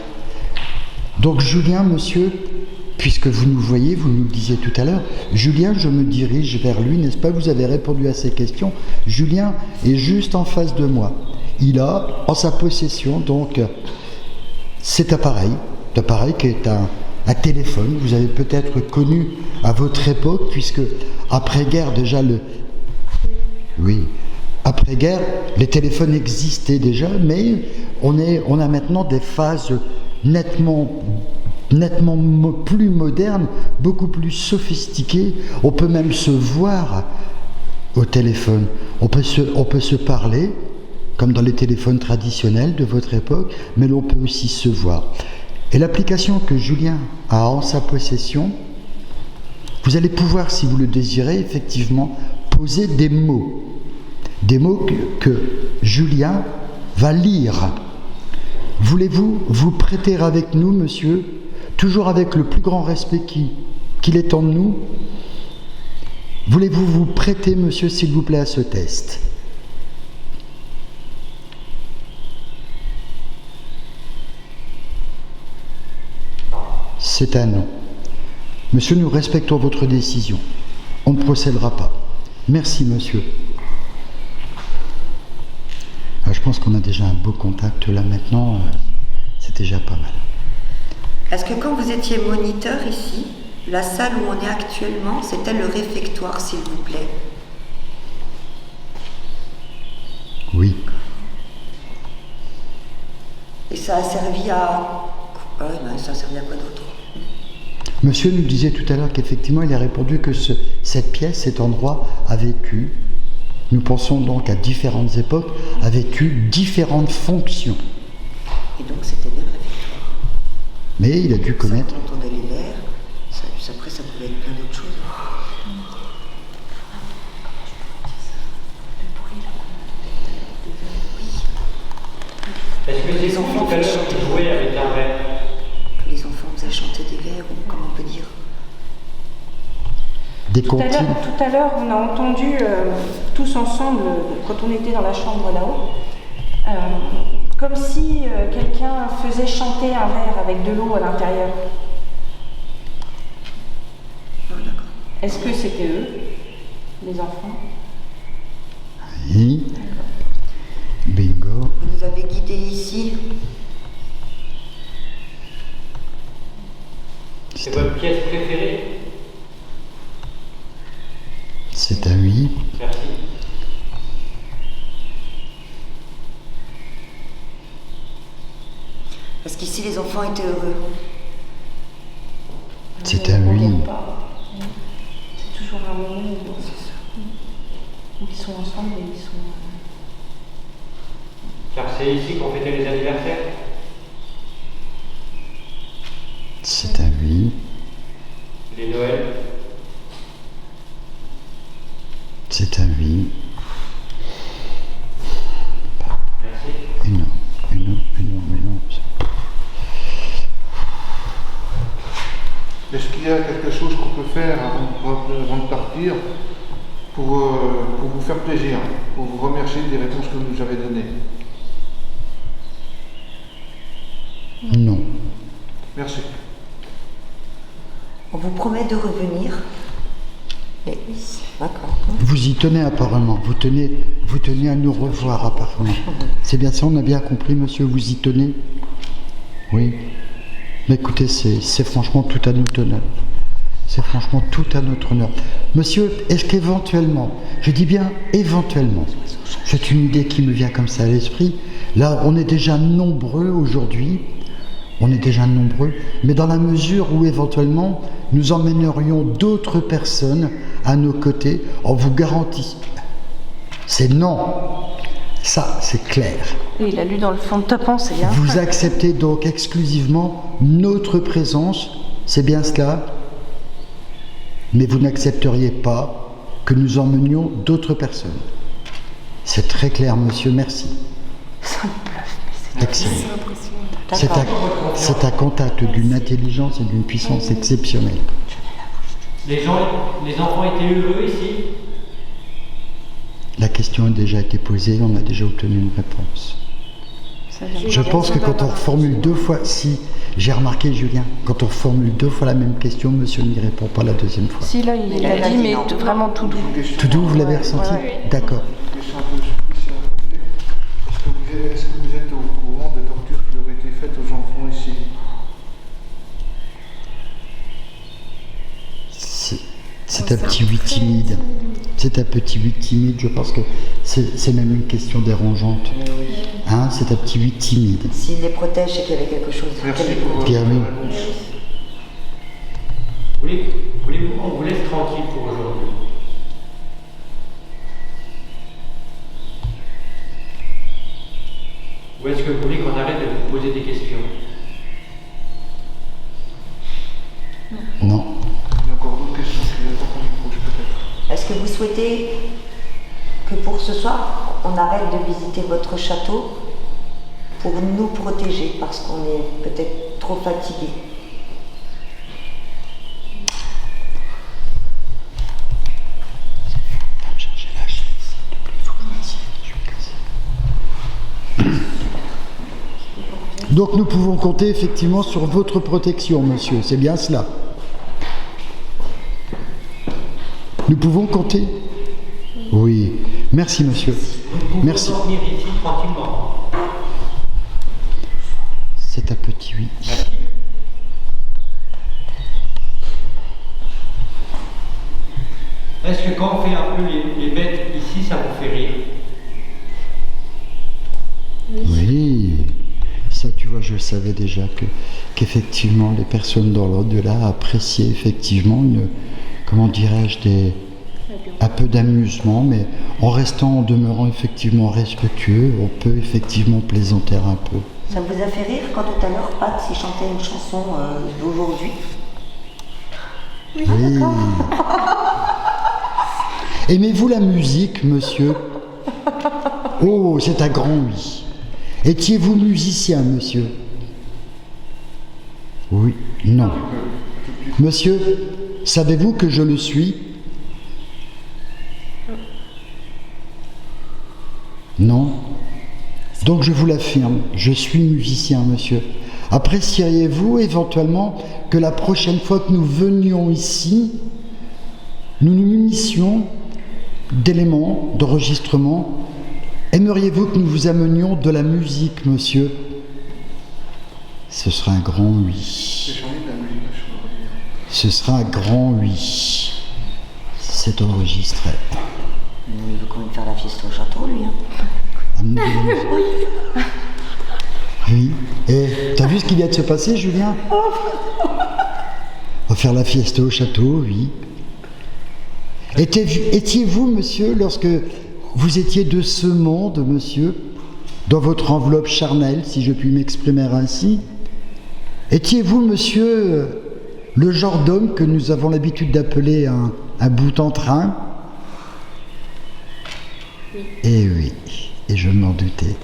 Donc, Julien, monsieur, puisque vous nous voyez, vous nous le disiez tout à l'heure, Julien, je me dirige vers lui, n'est-ce pas? Vous avez répondu à ces questions. Julien est juste en face de moi. Il a en sa possession donc cet appareil qui est un téléphone. Vous avez peut-être connu à votre époque, puisque après-guerre déjà après-guerre, les téléphones existaient déjà, mais on a maintenant des phases nettement plus modernes, beaucoup plus sophistiquées. On peut même se voir au téléphone. On peut se parler, comme dans les téléphones traditionnels de votre époque, mais l'on peut aussi se voir. Et l'application que Julien a en sa possession, vous allez pouvoir, si vous le désirez, effectivement, poser des mots que Julien va lire. Voulez-vous vous prêter avec nous, monsieur, toujours avec le plus grand respect qu'il est en nous? Voulez-vous vous prêter, monsieur, s'il vous plaît, à ce test? C'est un non. Monsieur, nous respectons votre décision. On ne procédera pas. Merci, monsieur. Je pense qu'on a déjà un beau contact là maintenant. C'est déjà pas mal. Est-ce que quand vous étiez moniteur ici, la salle où on est actuellement, c'était le réfectoire, s'il vous plaît? Oui. Et ça a servi à... ça a servi à quoi d'autre? Monsieur nous disait tout à l'heure qu'effectivement il a répondu que cette pièce, cet endroit a vécu, nous pensons donc à différentes époques, a vécu différentes fonctions. Et donc c'était bien le réfectoire. Mais il a dû connaître... Ça, on entendait les verres, après ça pouvait être plein d'autres choses. Est-ce que c'est vous tout à l'heure qui jouez avec un verre? Que les enfants faisaient chanter des vers, ou comment on peut dire? Des comptines. Tout à l'heure, on a entendu tous ensemble, quand on était dans la chambre là-haut, comme si quelqu'un faisait chanter un verre avec de l'eau à l'intérieur. Oh, d'accord. Est-ce que c'était eux, les enfants? Oui. Bingo. Vous nous avez guidés ici. C'est votre pièce préférée? C'est un oui. Merci. Parce qu'ici, les enfants étaient heureux. C'est un oui. C'est toujours un moment où ils sont ensemble et ils sont... Car c'est ici qu'on fêtait les anniversaires? C'est un oui. Les Noëls? C'est un oui. Merci. Et non. Est-ce qu'il y a quelque chose qu'on peut faire avant de partir pour vous faire plaisir, pour vous remercier des réponses que vous nous avez données? Non. Merci. On vous promet de revenir. Mais oui, d'accord. Vous y tenez apparemment. Vous tenez à nous revoir apparemment. C'est bien ça, on a bien compris, monsieur, vous y tenez? Oui. Mais écoutez, c'est franchement tout à notre honneur. C'est franchement tout à notre honneur. Monsieur, est-ce qu'éventuellement, je dis bien éventuellement, c'est une idée qui me vient comme ça à l'esprit, là on est déjà nombreux aujourd'hui, mais dans la mesure où éventuellement nous emmènerions d'autres personnes à nos côtés, on vous garantit, c'est non, ça c'est clair. Oui, il a lu dans le fond de ta pensée. Hein. Vous acceptez donc exclusivement notre présence, c'est bien cela, mais vous n'accepteriez pas que nous emmenions d'autres personnes. C'est très clair, monsieur, merci. Ça me bluffe, mais c'est Excellent. C'est un contact d'une intelligence et d'une puissance exceptionnelle. Les enfants étaient heureux ici? question a déjà été posée, on a déjà obtenu une réponse. Je pense que quand on reformule 2 fois, si, j'ai remarqué Julien, quand on reformule 2 fois la même question, monsieur n'y répond pas la deuxième fois. Si, là, il a dit, mais vraiment tout doux. Tout doux, vous l'avez ressenti? D'accord. Question un peu spéciale. Est-ce que vous êtes au courant des tortures qui auraient été faites aux enfants ici? C'est un petit oui timide. C'est un petit oui timide, je pense que c'est même une question dérangeante. Hein, c'est un petit oui timide. S'il les protège, c'est qu'il y avait quelque chose. Merci pour votre Bien, oui. réponse. Voulez-vous qu'on vous laisse tranquille pour aujourd'hui? Ou est-ce que vous voulez qu'on arrête de vous poser des questions? Non. Il y a encore d'autres questions qu'il est important qu'on pose peut-être. Est-ce que vous souhaitez que pour ce soir, on arrête de visiter votre château pour nous protéger parce qu'on est peut-être trop fatigué? Donc nous pouvons compter effectivement sur votre protection, monsieur, c'est bien cela. Nous pouvons compter? Oui. Merci, monsieur. Merci. Vous pouvez venir ici tranquillement. C'est un petit oui. Merci. Est-ce que quand on fait un peu les bêtes ici, ça vous fait rire? Oui. Ça, tu vois, je savais déjà qu'effectivement, les personnes dans l'au-delà appréciaient effectivement comment dirais-je, un peu d'amusement, mais en demeurant effectivement respectueux, on peut effectivement plaisanter un peu. Ça vous a fait rire quand tout à l'heure, Pat, s'il chantait une chanson d'aujourd'hui? Oui. Aimez-vous la musique, monsieur? Oh, c'est un grand oui. Étiez-vous musicien, monsieur? Oui. Non. Monsieur, savez-vous que je le suis? Non. Donc je vous l'affirme, je suis musicien, monsieur. Apprécieriez-vous éventuellement que la prochaine fois que nous venions ici, nous nous munissions d'éléments d'enregistrement? Aimeriez-vous que nous vous amenions de la musique, monsieur? Ce sera un grand oui. Ce sera un grand oui. C'est enregistré. Il veut quand même faire la fiesta au château, lui. Oui. Et t'as vu ce qui vient de se passer, Julien? On va faire la fiesta au château, oui. Étiez-vous, monsieur, lorsque vous étiez de ce monde, monsieur, dans votre enveloppe charnelle, si je puis m'exprimer ainsi, étiez-vous, monsieur, le genre d'homme que nous avons l'habitude d'appeler un bout en train? Eh oui, et je m'en doutais.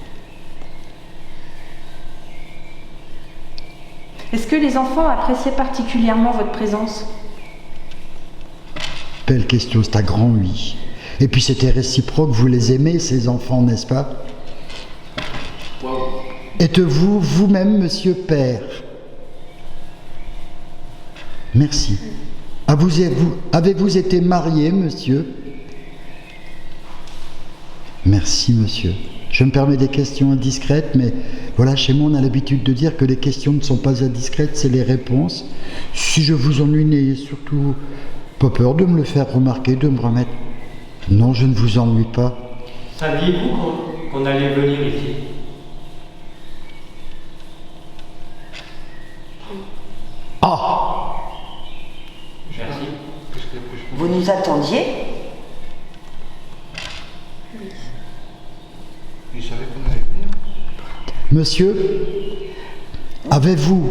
Est-ce que les enfants appréciaient particulièrement votre présence? Belle question, c'est un grand oui. Et puis c'était réciproque, vous les aimez, ces enfants, n'est-ce pas? Êtes-vous vous-même, monsieur père? Merci. Avez-vous été marié, monsieur? Merci, monsieur. Je me permets des questions indiscrètes, mais voilà, chez moi, on a l'habitude de dire que les questions ne sont pas indiscrètes, c'est les réponses. Si je vous ennuie, n'ayez surtout pas peur de me le faire remarquer, de me remettre. Non, je ne vous ennuie pas. Saviez-vous qu'on allait venir ici? Ah! Merci. Vous nous attendiez? Il savait qu'on allait venir. Monsieur, avez-vous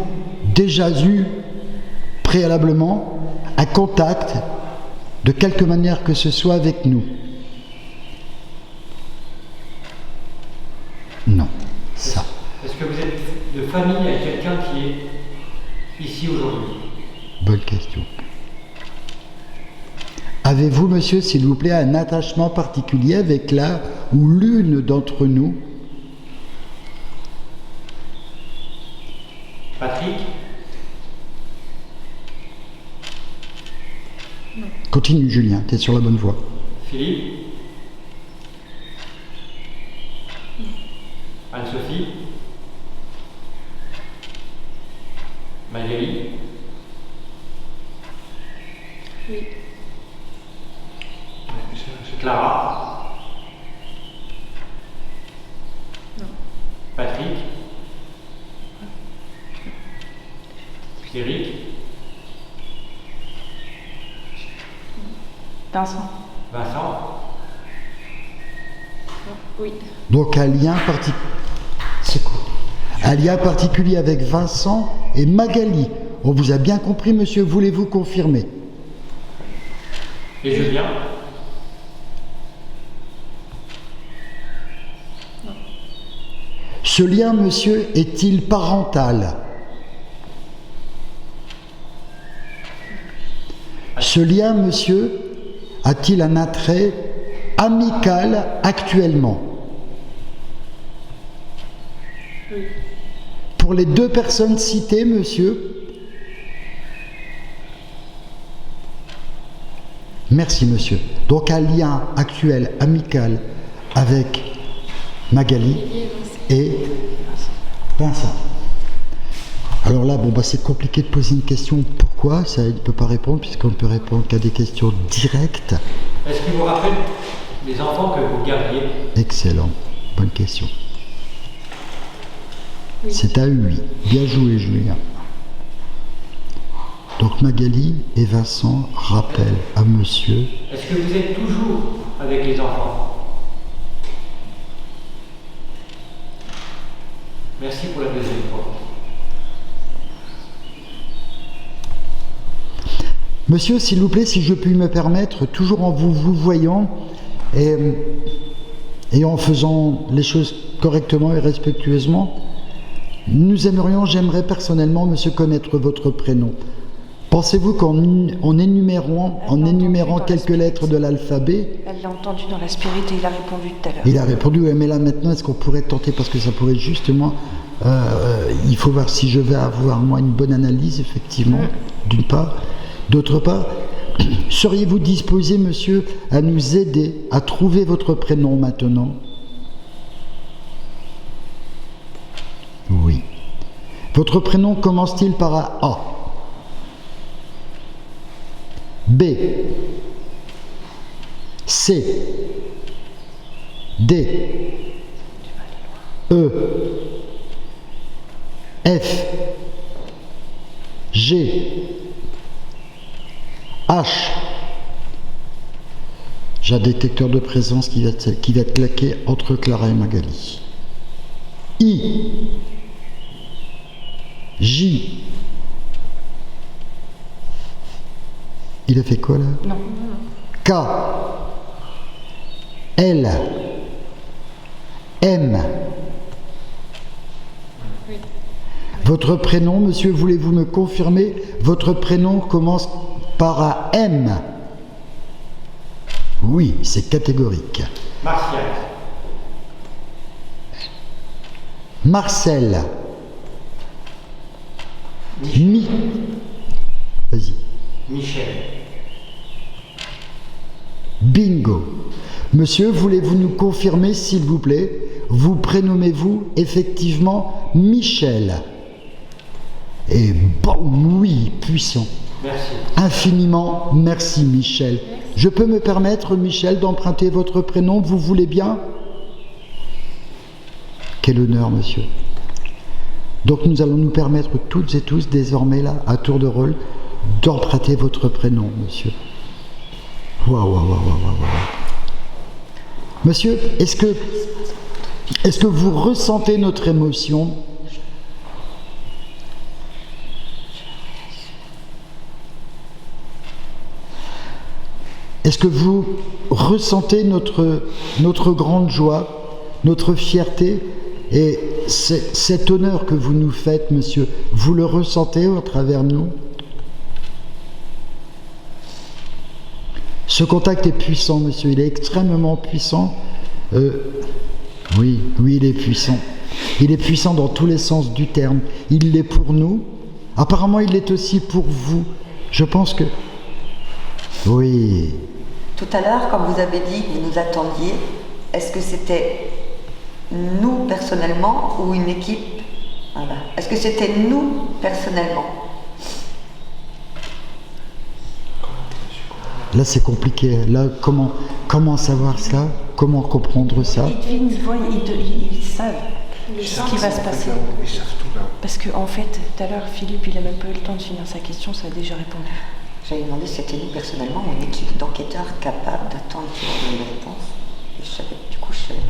déjà eu préalablement un contact de quelque manière que ce soit avec nous? Non, ça. Est-ce que vous êtes de famille avec quelqu'un qui est ici aujourd'hui? Bonne question. Avez-vous, monsieur, s'il vous plaît, un attachement particulier avec l'un ou l'une d'entre nous? Patrick? Continue, Julien, tu es sur la bonne voie. Philippe? Anne-Sophie? Magali? Oui. Clara? Non. Patrick? Eric? Vincent. Vincent? Oui. Donc un lien particulier. C'est quoi? Un lien particulier avec Vincent et Magali. On vous a bien compris, monsieur, voulez-vous confirmer? Et Julien? Ce lien, monsieur, est-il parental? Ce lien, monsieur, a-t-il un attrait amical actuellement? Oui. Pour les deux personnes citées, monsieur? Merci, monsieur. Donc un lien actuel, amical, avec Magali et Vincent. Alors là, bon, bah, c'est compliqué de poser une question. Pourquoi? Ça, il ne peut pas répondre, puisqu'on ne peut répondre qu'à des questions directes. Est-ce qu'il vous rappelle les enfants que vous gardiez? Excellent. Bonne question. Oui. C'est à oui. Bien joué, Julien. Donc Magali et Vincent rappellent à monsieur. Est-ce que vous êtes toujours avec les enfants? Merci pour la deuxième fois. Monsieur, s'il vous plaît, si je puis me permettre, toujours en vous voyant et en faisant les choses correctement et respectueusement, j'aimerais personnellement, monsieur, connaître votre prénom. Pensez-vous qu'en énumérant quelques lettres de l'alphabet... Elle l'a entendu dans la spirit et il a répondu tout à l'heure. Il a répondu, ouais, mais là maintenant, est-ce qu'on pourrait tenter, parce que ça pourrait justement... il faut voir si je vais avoir, moi, une bonne analyse, effectivement, d'une part. D'autre part, seriez-vous disposé, monsieur, à nous aider à trouver votre prénom maintenant? Oui. Votre prénom commence-t-il par un A? B, C, D, E, F, G, H. J'ai un détecteur de présence qui va claquer entre Clara et Magali. I, J. Il a fait quoi là? Non. K, L, M. Oui. Votre prénom, monsieur, voulez-vous me confirmer? Votre prénom commence par un M. Oui, c'est catégorique. Martial. Marcel. Vas-y. Michel. Bingo. Monsieur, voulez-vous nous confirmer, s'il vous plaît, vous prénommez-vous effectivement Michel? Et bon, oui, puissant. Merci. Infiniment merci, Michel. Je peux me permettre, Michel, d'emprunter votre prénom, vous voulez bien? Quel honneur, monsieur. Donc nous allons nous permettre toutes et tous, désormais là, à tour de rôle, d'emprunter votre prénom, monsieur. Waouh. Monsieur, est-ce que vous ressentez notre émotion? Est-ce que vous ressentez notre grande joie, notre fierté et cet honneur que vous nous faites, monsieur? Vous le ressentez au travers de nous? Ce contact est puissant, monsieur, il est extrêmement puissant. Oui, il est puissant. Il est puissant dans tous les sens du terme. Il l'est pour nous. Apparemment, il l'est aussi pour vous. Je pense que... Oui. Tout à l'heure, quand vous avez dit que vous nous attendiez, est-ce que c'était nous personnellement ou une équipe? Voilà. Est-ce que c'était nous personnellement? Là, c'est compliqué. Là, comment savoir ça? Comment comprendre ça? Ils voient, ils savent ce qui va se passer. Ils savent tout là. Parce qu'en fait, tout à l'heure, Philippe, il n'a même pas eu le temps de finir sa question, ça a déjà répondu. J'avais demandé si c'était nous personnellement ou une équipe d'enquêteurs capable d'attendre qu'il ait une réponse. Et je savais pas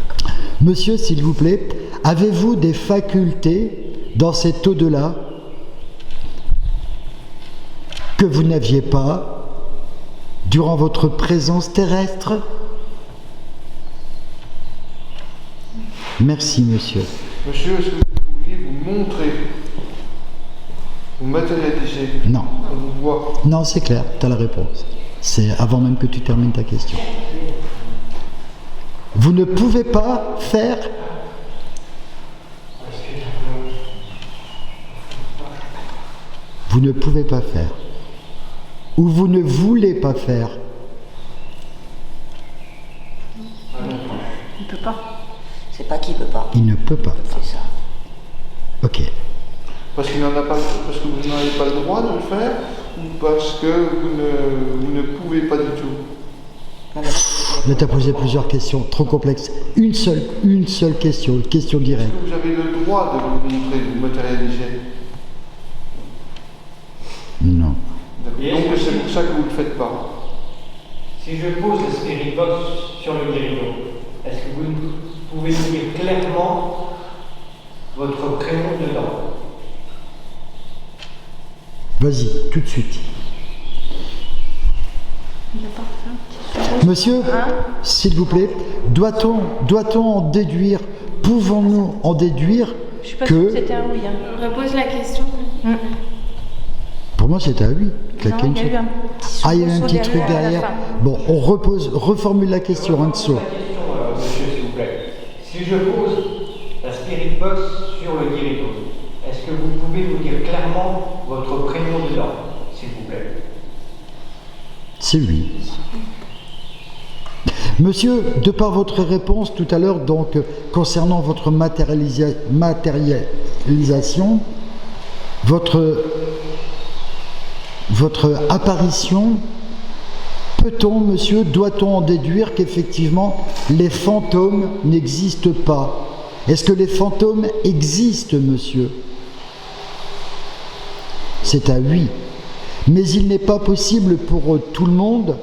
comment. Monsieur, s'il vous plaît, avez-vous des facultés dans cet au-delà que vous n'aviez pas durant votre présence terrestre? Merci, monsieur. Monsieur, est-ce que vous pourriez vous montrer, vous matérialiser? Non. On vous voit. Non, c'est clair, tu as la réponse. C'est avant même que tu termines ta question. Vous ne pouvez pas faire... Vous ne pouvez pas faire. Ou vous ne voulez pas faire. Il ne peut pas. C'est pas qu'il veut pas. Il ne peut pas. C'est ça. Ok. Parce qu'il n'en a pas, parce que vous n'avez pas le droit de le faire, ou parce que vous ne pouvez pas du tout? Là, tu as posé plusieurs questions, trop complexes. Une seule question, une question directe. Est-ce que vous avez le droit de vous montrer, de vous matérialiser? Non. Donc c'est pour ça que vous ne le faites pas. Si je pose le spirit box sur le guéridon, est-ce que vous pouvez nous dire clairement votre prénom dedans? Vas-y, tout de suite. Il n'a pas fait. Monsieur, s'il vous plaît, doit-on en déduire, pouvons-nous en déduire Je suis pas sûre que c'était un oui. Repose la question. Pour moi, c'était un oui. Non, il y a eu un petit Ah, il y a eu un petit soubresaut truc à la derrière. fin. Bon, on reformule la question, un dessous. Monsieur, s'il vous plaît. Si je pose la spirit box sur le guéridon, est-ce que vous pouvez nous dire clairement votre prénom dedans, s'il vous plaît? C'est oui. Monsieur, de par votre réponse tout à l'heure, donc, concernant votre matérialisation, votre apparition, peut-on, monsieur, doit-on en déduire qu'effectivement les fantômes n'existent pas? Est-ce que les fantômes existent, monsieur? C'est un oui. Mais il n'est pas possible pour tout le monde,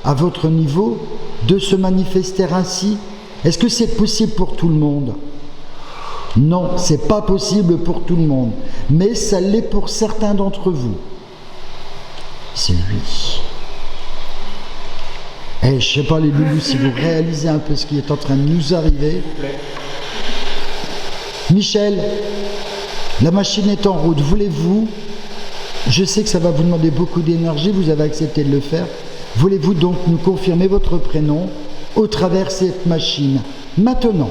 à votre niveau, de se manifester ainsi. Est-ce que c'est possible pour tout le monde? Non, c'est pas possible pour tout le monde. Mais ça l'est pour certains d'entre vous. C'est lui. Eh, je sais pas les loulous, si vous réalisez un peu ce qui est en train de nous arriver. Michel, la machine est en route. Voulez-vous, je sais que ça va vous demander beaucoup d'énergie, vous avez accepté de le faire. Voulez-vous donc nous confirmer votre prénom au travers de cette machine? Maintenant.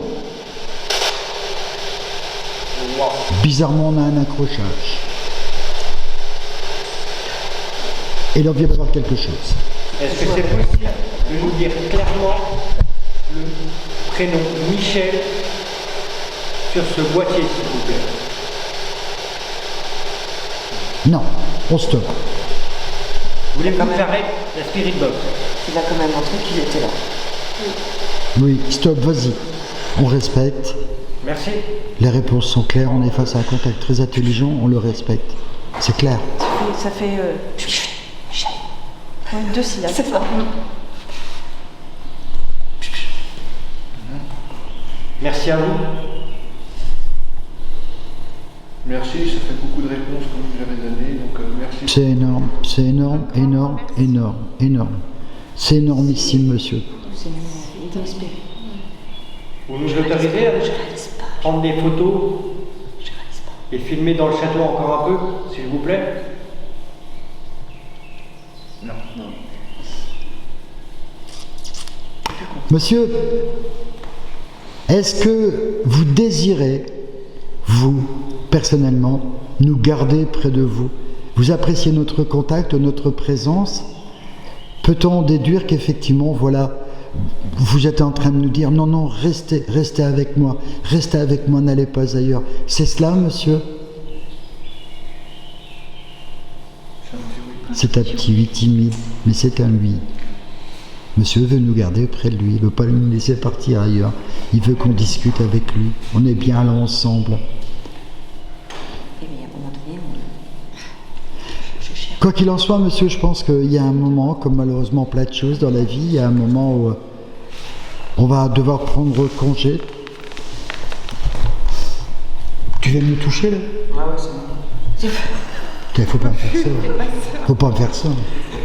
Bizarrement, on a un accrochage. Et là, on vient d'avoir quelque chose. Est-ce que c'est possible de nous dire clairement le prénom Michel sur ce boîtier, s'il vous plaît? Non, on stoppe. Vous voulez que j'arrête la spirit box? Il a quand même montré qu'il était là. Oui, stop, vas-y. On respecte. Merci. Les réponses sont claires, on est face à un contact très intelligent, on le respecte. C'est clair. Ça fait deux syllabes. C'est ça. Merci à vous. Merci, ça fait beaucoup de réponses comme vous avez donné, donc merci. C'est énorme, c'est énorme, énorme, énorme, énorme. C'est énormissime, monsieur. Vous nous autorisez à prendre des photos et filmer dans le château encore un peu, s'il vous plaît? Non. Monsieur, est-ce que vous désirez, vous, personnellement, nous garder près de vous? Vous appréciez notre contact, notre présence? Peut-on en déduire qu'effectivement, voilà, vous êtes en train de nous dire, non, non, restez avec moi, n'allez pas ailleurs. C'est cela, monsieur? C'est un petit oui timide, mais c'est un oui. Monsieur veut nous garder près de lui, il ne veut pas nous laisser partir ailleurs. Il veut qu'on discute avec lui. On est bien là ensemble. Quoi qu'il en soit, monsieur, je pense qu'il y a un moment, comme malheureusement plein de choses dans la vie, il y a un moment où on va devoir prendre congé. Tu viens de me toucher, là? Ah ouais, c'est bon. Il faut pas me faire ça. Faut pas me faire ça.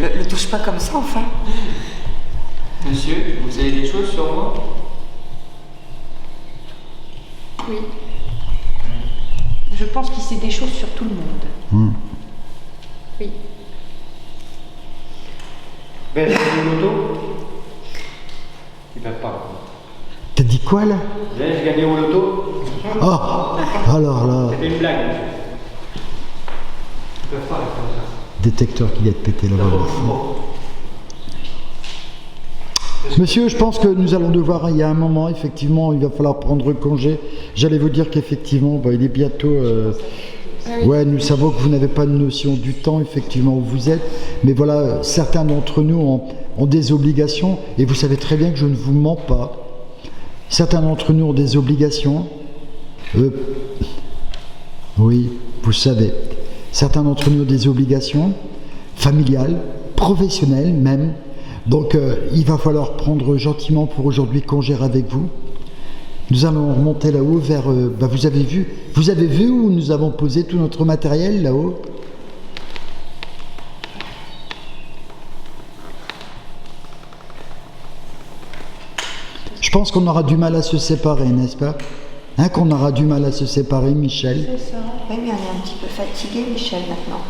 Le touche pas comme ça, enfin. Monsieur, vous avez des choses sur moi? Oui. Je pense qu'il sait des choses sur tout le monde. Oui. Ben, j'ai une loto. Il va pas. T'as dit quoi, là? J'ai gagné au loto. Oh, alors là. C'était une blague. Ils peuvent pas comme ça. Détecteur qui vient de péter là-bas. Monsieur, je pense que nous allons devoir, il y a un moment, effectivement, il va falloir prendre congé. J'allais vous dire qu'effectivement, il est bientôt... Ouais, nous savons que vous n'avez pas de notion du temps, effectivement, où vous êtes. Mais voilà, certains d'entre nous ont des obligations. Et vous savez très bien que je ne vous mens pas. Certains d'entre nous ont des obligations. Oui, vous savez. Certains d'entre nous ont des obligations familiales, professionnelles même. Donc, il va falloir prendre gentiment pour aujourd'hui congé avec vous. Nous allons remonter là-haut vers... vous avez vu où nous avons posé tout notre matériel là-haut? Je pense qu'on aura du mal à se séparer, n'est-ce pas? Qu'on aura du mal à se séparer, Michel? C'est ça. Oui, mais on est un petit peu fatigué, Michel, maintenant.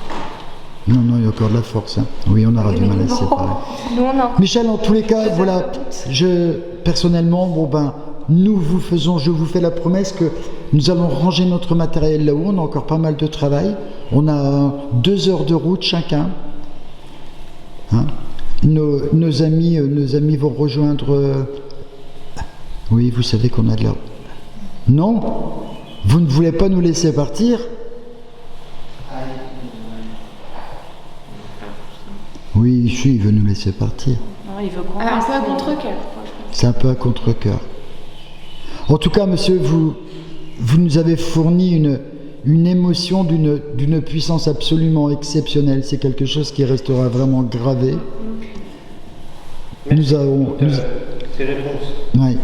Non, non, il y a encore de la force. Oui, on aura du mal à se séparer. Nous, on a... Michel, en tous les cas, voilà, personnellement, je vous fais la promesse que nous allons ranger notre matériel là-haut. On a encore pas mal de travail. On a 2 heures de route chacun. Nos amis vont rejoindre... Oui, vous savez qu'on a de la... Non? Vous ne voulez pas nous laisser partir? Oui, il veut nous laisser partir. Non, il veut qu'on Un reste, peu à mais- contre-cœur. C'est un peu à contre-cœur. En tout cas, monsieur, vous nous avez fourni une émotion d'une puissance absolument exceptionnelle. C'est quelque chose qui restera vraiment gravé. Nous avons... Ces réponses. Oui.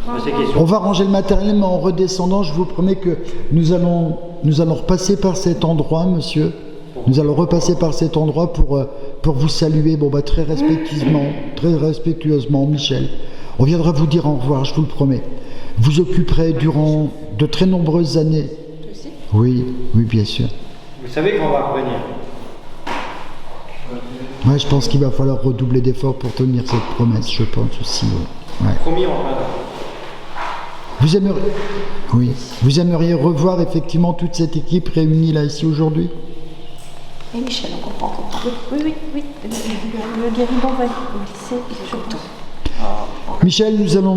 À ces questions. On va ranger le matériel, mais en redescendant, je vous promets que nous allons repasser par cet endroit, monsieur. Nous allons repasser par cet endroit pour vous saluer, très respectueusement, Michel. On viendra vous dire au revoir, je vous le promets. Vous occuperez durant de très nombreuses années. Oui, bien sûr. Vous savez qu'on va revenir. Ouais, je pense qu'il va falloir redoubler d'efforts pour tenir cette promesse, je pense aussi. Ouais. Promis, on reviendra. Vous aimeriez revoir effectivement toute cette équipe réunie là ici aujourd'hui? Et Michel, on comprend. Oui. Le guéridon va glisser, je pense. Michel, nous allons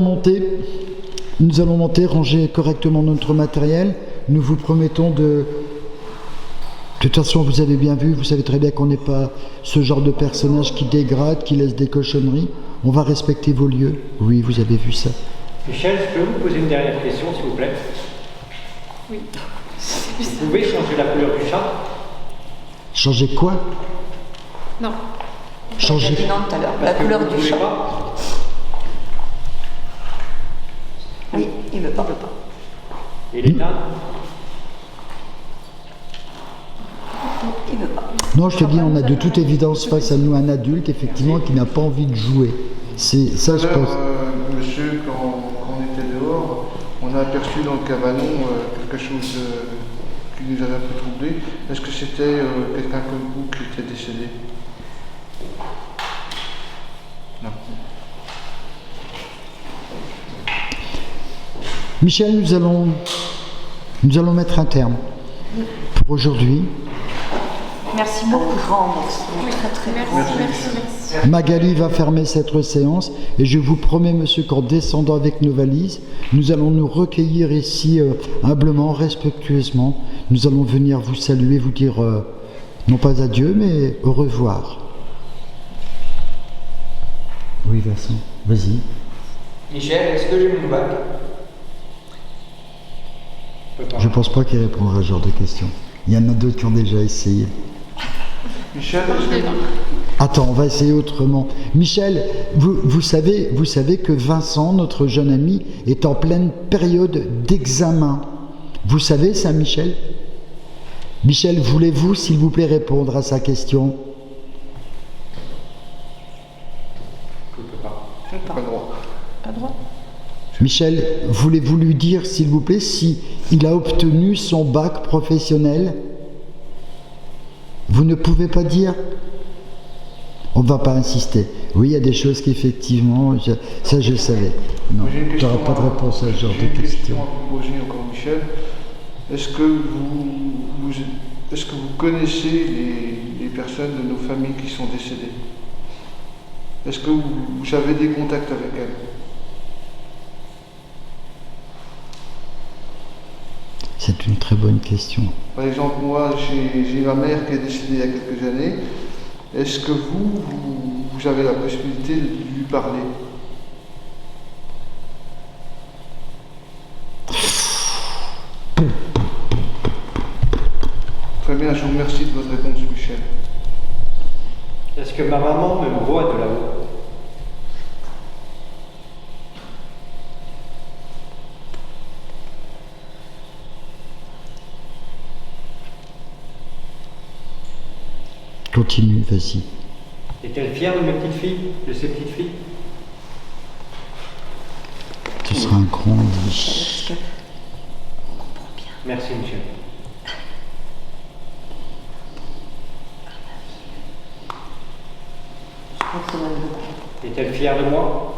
monter, ranger correctement notre matériel. Nous vous promettons de toute façon, vous avez bien vu, vous savez très bien qu'on n'est pas ce genre de personnage qui dégrade, qui laisse des cochonneries. On va respecter vos lieux. Oui, vous avez vu ça. Michel, je peux vous poser une dernière question, s'il vous plaît? Oui. Vous pouvez changer la couleur du chat? Changer quoi? Non. Changer... J'ai dit non tout à l'heure, la Parce que couleur vous du voulez chat. pas. Oui, il veut pas. Et l'éteindre? Il veut pas. Non, je te dis, on a de toute évidence face à nous un adulte, effectivement, qui n'a pas envie de jouer. C'est ça, je pense. Monsieur, quand on était dehors, on a aperçu dans le cabanon quelque chose qui nous avait un peu troublé. Est-ce que c'était quelqu'un comme vous qui était décédé? Non. Michel, nous allons mettre un terme pour aujourd'hui. Merci beaucoup. Très très merci. Magali va fermer cette séance et je vous promets, monsieur, qu'en descendant avec nos valises, nous allons nous recueillir ici humblement, respectueusement. Nous allons venir vous saluer, vous dire non pas adieu, mais au revoir. Oui, Vincent, vas-y. Michel, est-ce que j'ai mon bac? Je pense pas qu'il répondra à ce genre de questions. Il y en a d'autres qui ont déjà essayé. Michel, est-ce que... Attends, on va essayer autrement. Michel, vous savez que Vincent, notre jeune ami, est en pleine période d'examen. Vous savez ça, Michel? Michel, voulez-vous, s'il vous plaît, répondre à sa question? Je ne peux pas. Pas droit. Pas droit. Michel, voulez-vous lui dire, s'il vous plaît, si il a obtenu son bac professionnel? Vous ne pouvez pas dire? On ne va pas insister. Oui, il y a des choses qu'effectivement, ça je savais. Non, tu n'auras pas de réponse à ce genre de questions. J'ai une question à vous poser encore, Michel. Est-ce que vous connaissez les personnes de nos familles qui sont décédées? Est-ce que vous avez des contacts avec elles? C'est une très bonne question. Par exemple, moi, j'ai ma mère qui est décédée il y a quelques années. Est-ce que vous avez la possibilité de lui parler? Très bien, je vous remercie de votre réponse, Michel. Est-ce que ma maman me voit de là-haut? Continue, vas-y. Est-elle fière de mes petites filles, de ses petites filles? Ce sera un grand oui. Merci, Michel. Est-elle fière de moi?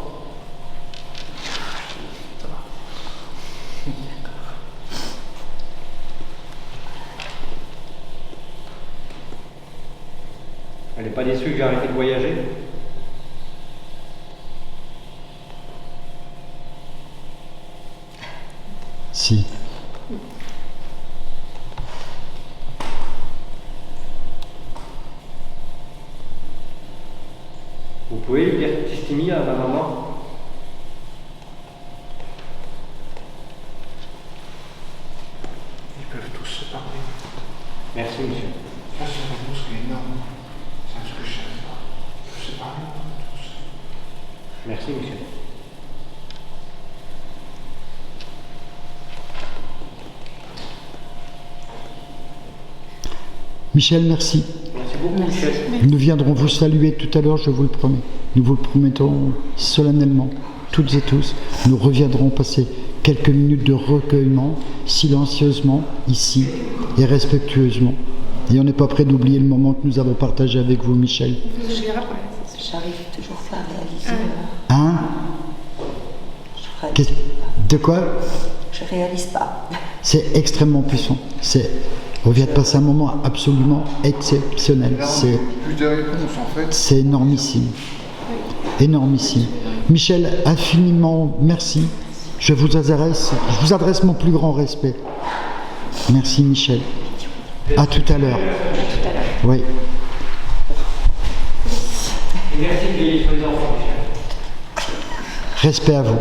Elle n'est pas déçue que j'ai arrêté de voyager? Si. Vous pouvez lui dire Tistimi à ma maman? Ils peuvent tous se parler. Merci, monsieur. Ça, c'est une réponse qui est énorme. C'est ce que je savais pas. Ils peuvent se parler tous. Merci, monsieur. Michel, merci. Merci beaucoup, Michel. Nous viendrons vous saluer tout à l'heure, je vous le promets. Nous vous le promettons solennellement, toutes et tous. Nous reviendrons passer quelques minutes de recueillement, silencieusement, ici, et respectueusement. Et on n'est pas prêt d'oublier le moment que nous avons partagé avec vous, Michel. J'arrive toujours pas à réaliser. Hein? De quoi? Je réalise pas. C'est extrêmement puissant. On vient de passer un moment absolument exceptionnel. Là, on a plus de réponses, en fait. C'est énormissime. Énormissime. Michel, infiniment merci. Je vous adresse mon plus grand respect. Merci, Michel. À tout à l'heure. Oui. Et merci de veiller sur les enfants, Michel. Respect à vous.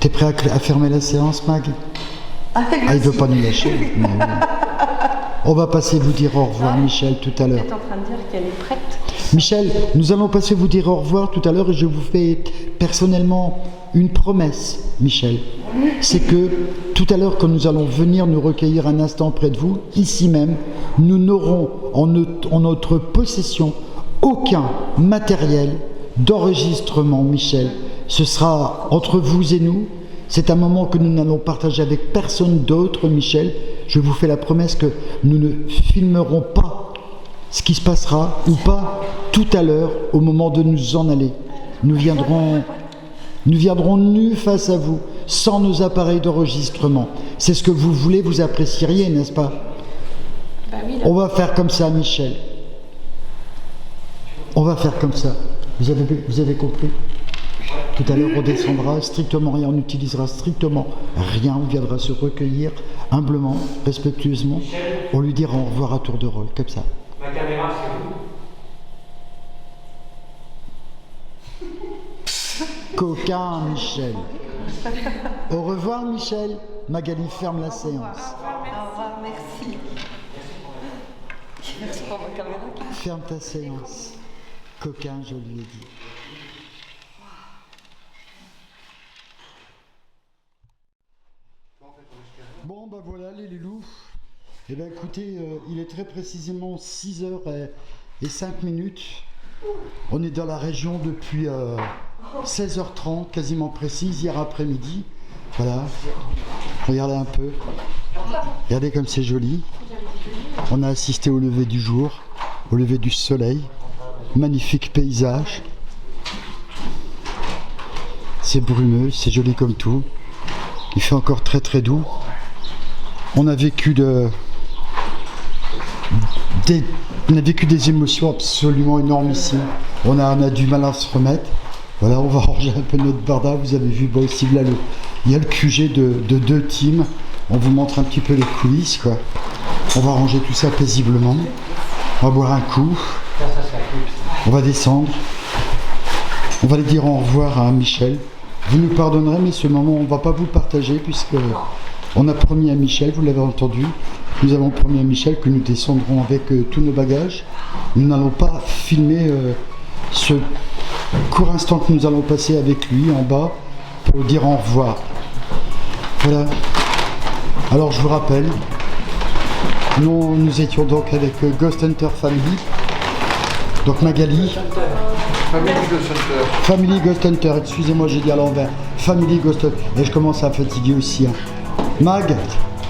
T'es prêt à fermer la séance, Mag? Il veut pas nous lâcher. Mais oui. On va passer vous dire au revoir, Michel, tout à l'heure. Elle est en train de dire qu'elle est prête. Michel, nous allons passer vous dire au revoir tout à l'heure et je vous fais personnellement une promesse, Michel. C'est que tout à l'heure, quand nous allons venir nous recueillir un instant près de vous, ici même, nous n'aurons en notre possession aucun matériel d'enregistrement, Michel. Ce sera entre vous et nous. C'est un moment que nous n'allons partager avec personne d'autre, Michel. Je vous fais la promesse que nous ne filmerons pas ce qui se passera ou pas tout à l'heure au moment de nous en aller. Nous viendrons Nous viendrons nus face à vous, sans nos appareils d'enregistrement. C'est ce que vous voulez, vous apprécieriez, n'est-ce pas? Bah oui, là. On va faire comme ça, Michel. On va faire comme ça. Vous avez compris? Tout à l'heure, on descendra strictement rien, on n'utilisera strictement rien. On viendra se recueillir humblement, respectueusement. On lui dira au revoir à tour de rôle, comme ça. Ma caméra, c'est vous. Coquin, Michel. Au revoir, Michel. Magali ferme la séance. Au revoir, merci. Merci pour ma caméra. Ferme ta séance. Coquin, je lui ai dit. Bon, ben voilà, les loulous. Eh bien, écoutez, il est très précisément 6h05. On est dans la région depuis 16h30, quasiment précise, hier après-midi. Voilà. Regardez un peu. Regardez comme c'est joli. On a assisté au lever du jour, au lever du soleil. Magnifique paysage. C'est brumeux, c'est joli comme tout. Il fait encore très très doux. On a vécu des émotions absolument énormissimes. On a du mal à se remettre. Voilà, on va ranger un peu notre barda. Vous avez vu, bon, aussi là, il y a le QG de 2 teams. On vous montre un petit peu les coulisses, quoi. On va ranger tout ça paisiblement. On va boire un coup. On va descendre. On va aller dire au revoir à Michel. Vous nous pardonnerez, mais ce moment, on ne va pas vous le partager puisque on a promis à Michel, vous l'avez entendu, nous avons promis à Michel que nous descendrons avec tous nos bagages. Nous n'allons pas filmer ce court instant que nous allons passer avec lui en bas pour dire au revoir. Voilà. Alors je vous rappelle, nous étions donc avec Ghost Hunter Family, donc Magali. Family Ghost Hunter, excusez-moi, j'ai dit à l'envers. Family Ghost Hunter. Et je commence à fatiguer aussi. Hein. Mag,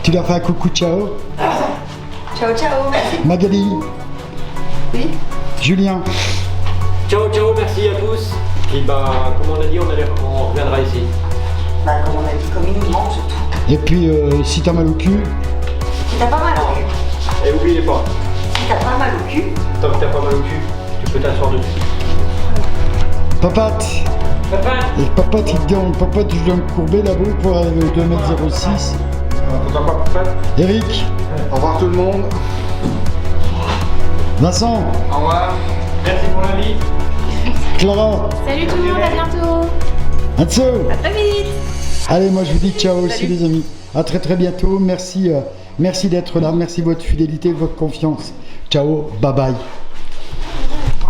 tu leur fais un coucou, ciao. Ciao, ciao. Magali. Oui. Julien. Ciao, ciao, merci à tous. Et bah, comme on a dit, on reviendra ici. Bah, comme on a dit, comme il nous mange tout. Et puis, si t'as mal au cul. Si t'as pas mal au cul. Et n'oubliez pas, Si t'as pas mal au cul. tant que t'as pas mal au cul, tu peux t'asseoir dessus. Papate. Papa. Et papate, il te dit, papate, je dois me courber là-bas pour arriver au 2m06. Eric. Au revoir tout le monde. Vincent. Au revoir. Merci pour la vie. Clara. Salut tout le monde, à bientôt. Atso. À très vite. Allez, moi je vous dis ciao aussi les amis. À très très bientôt. Merci, merci d'être là. Merci de votre fidélité, de votre confiance. Ciao, bye bye.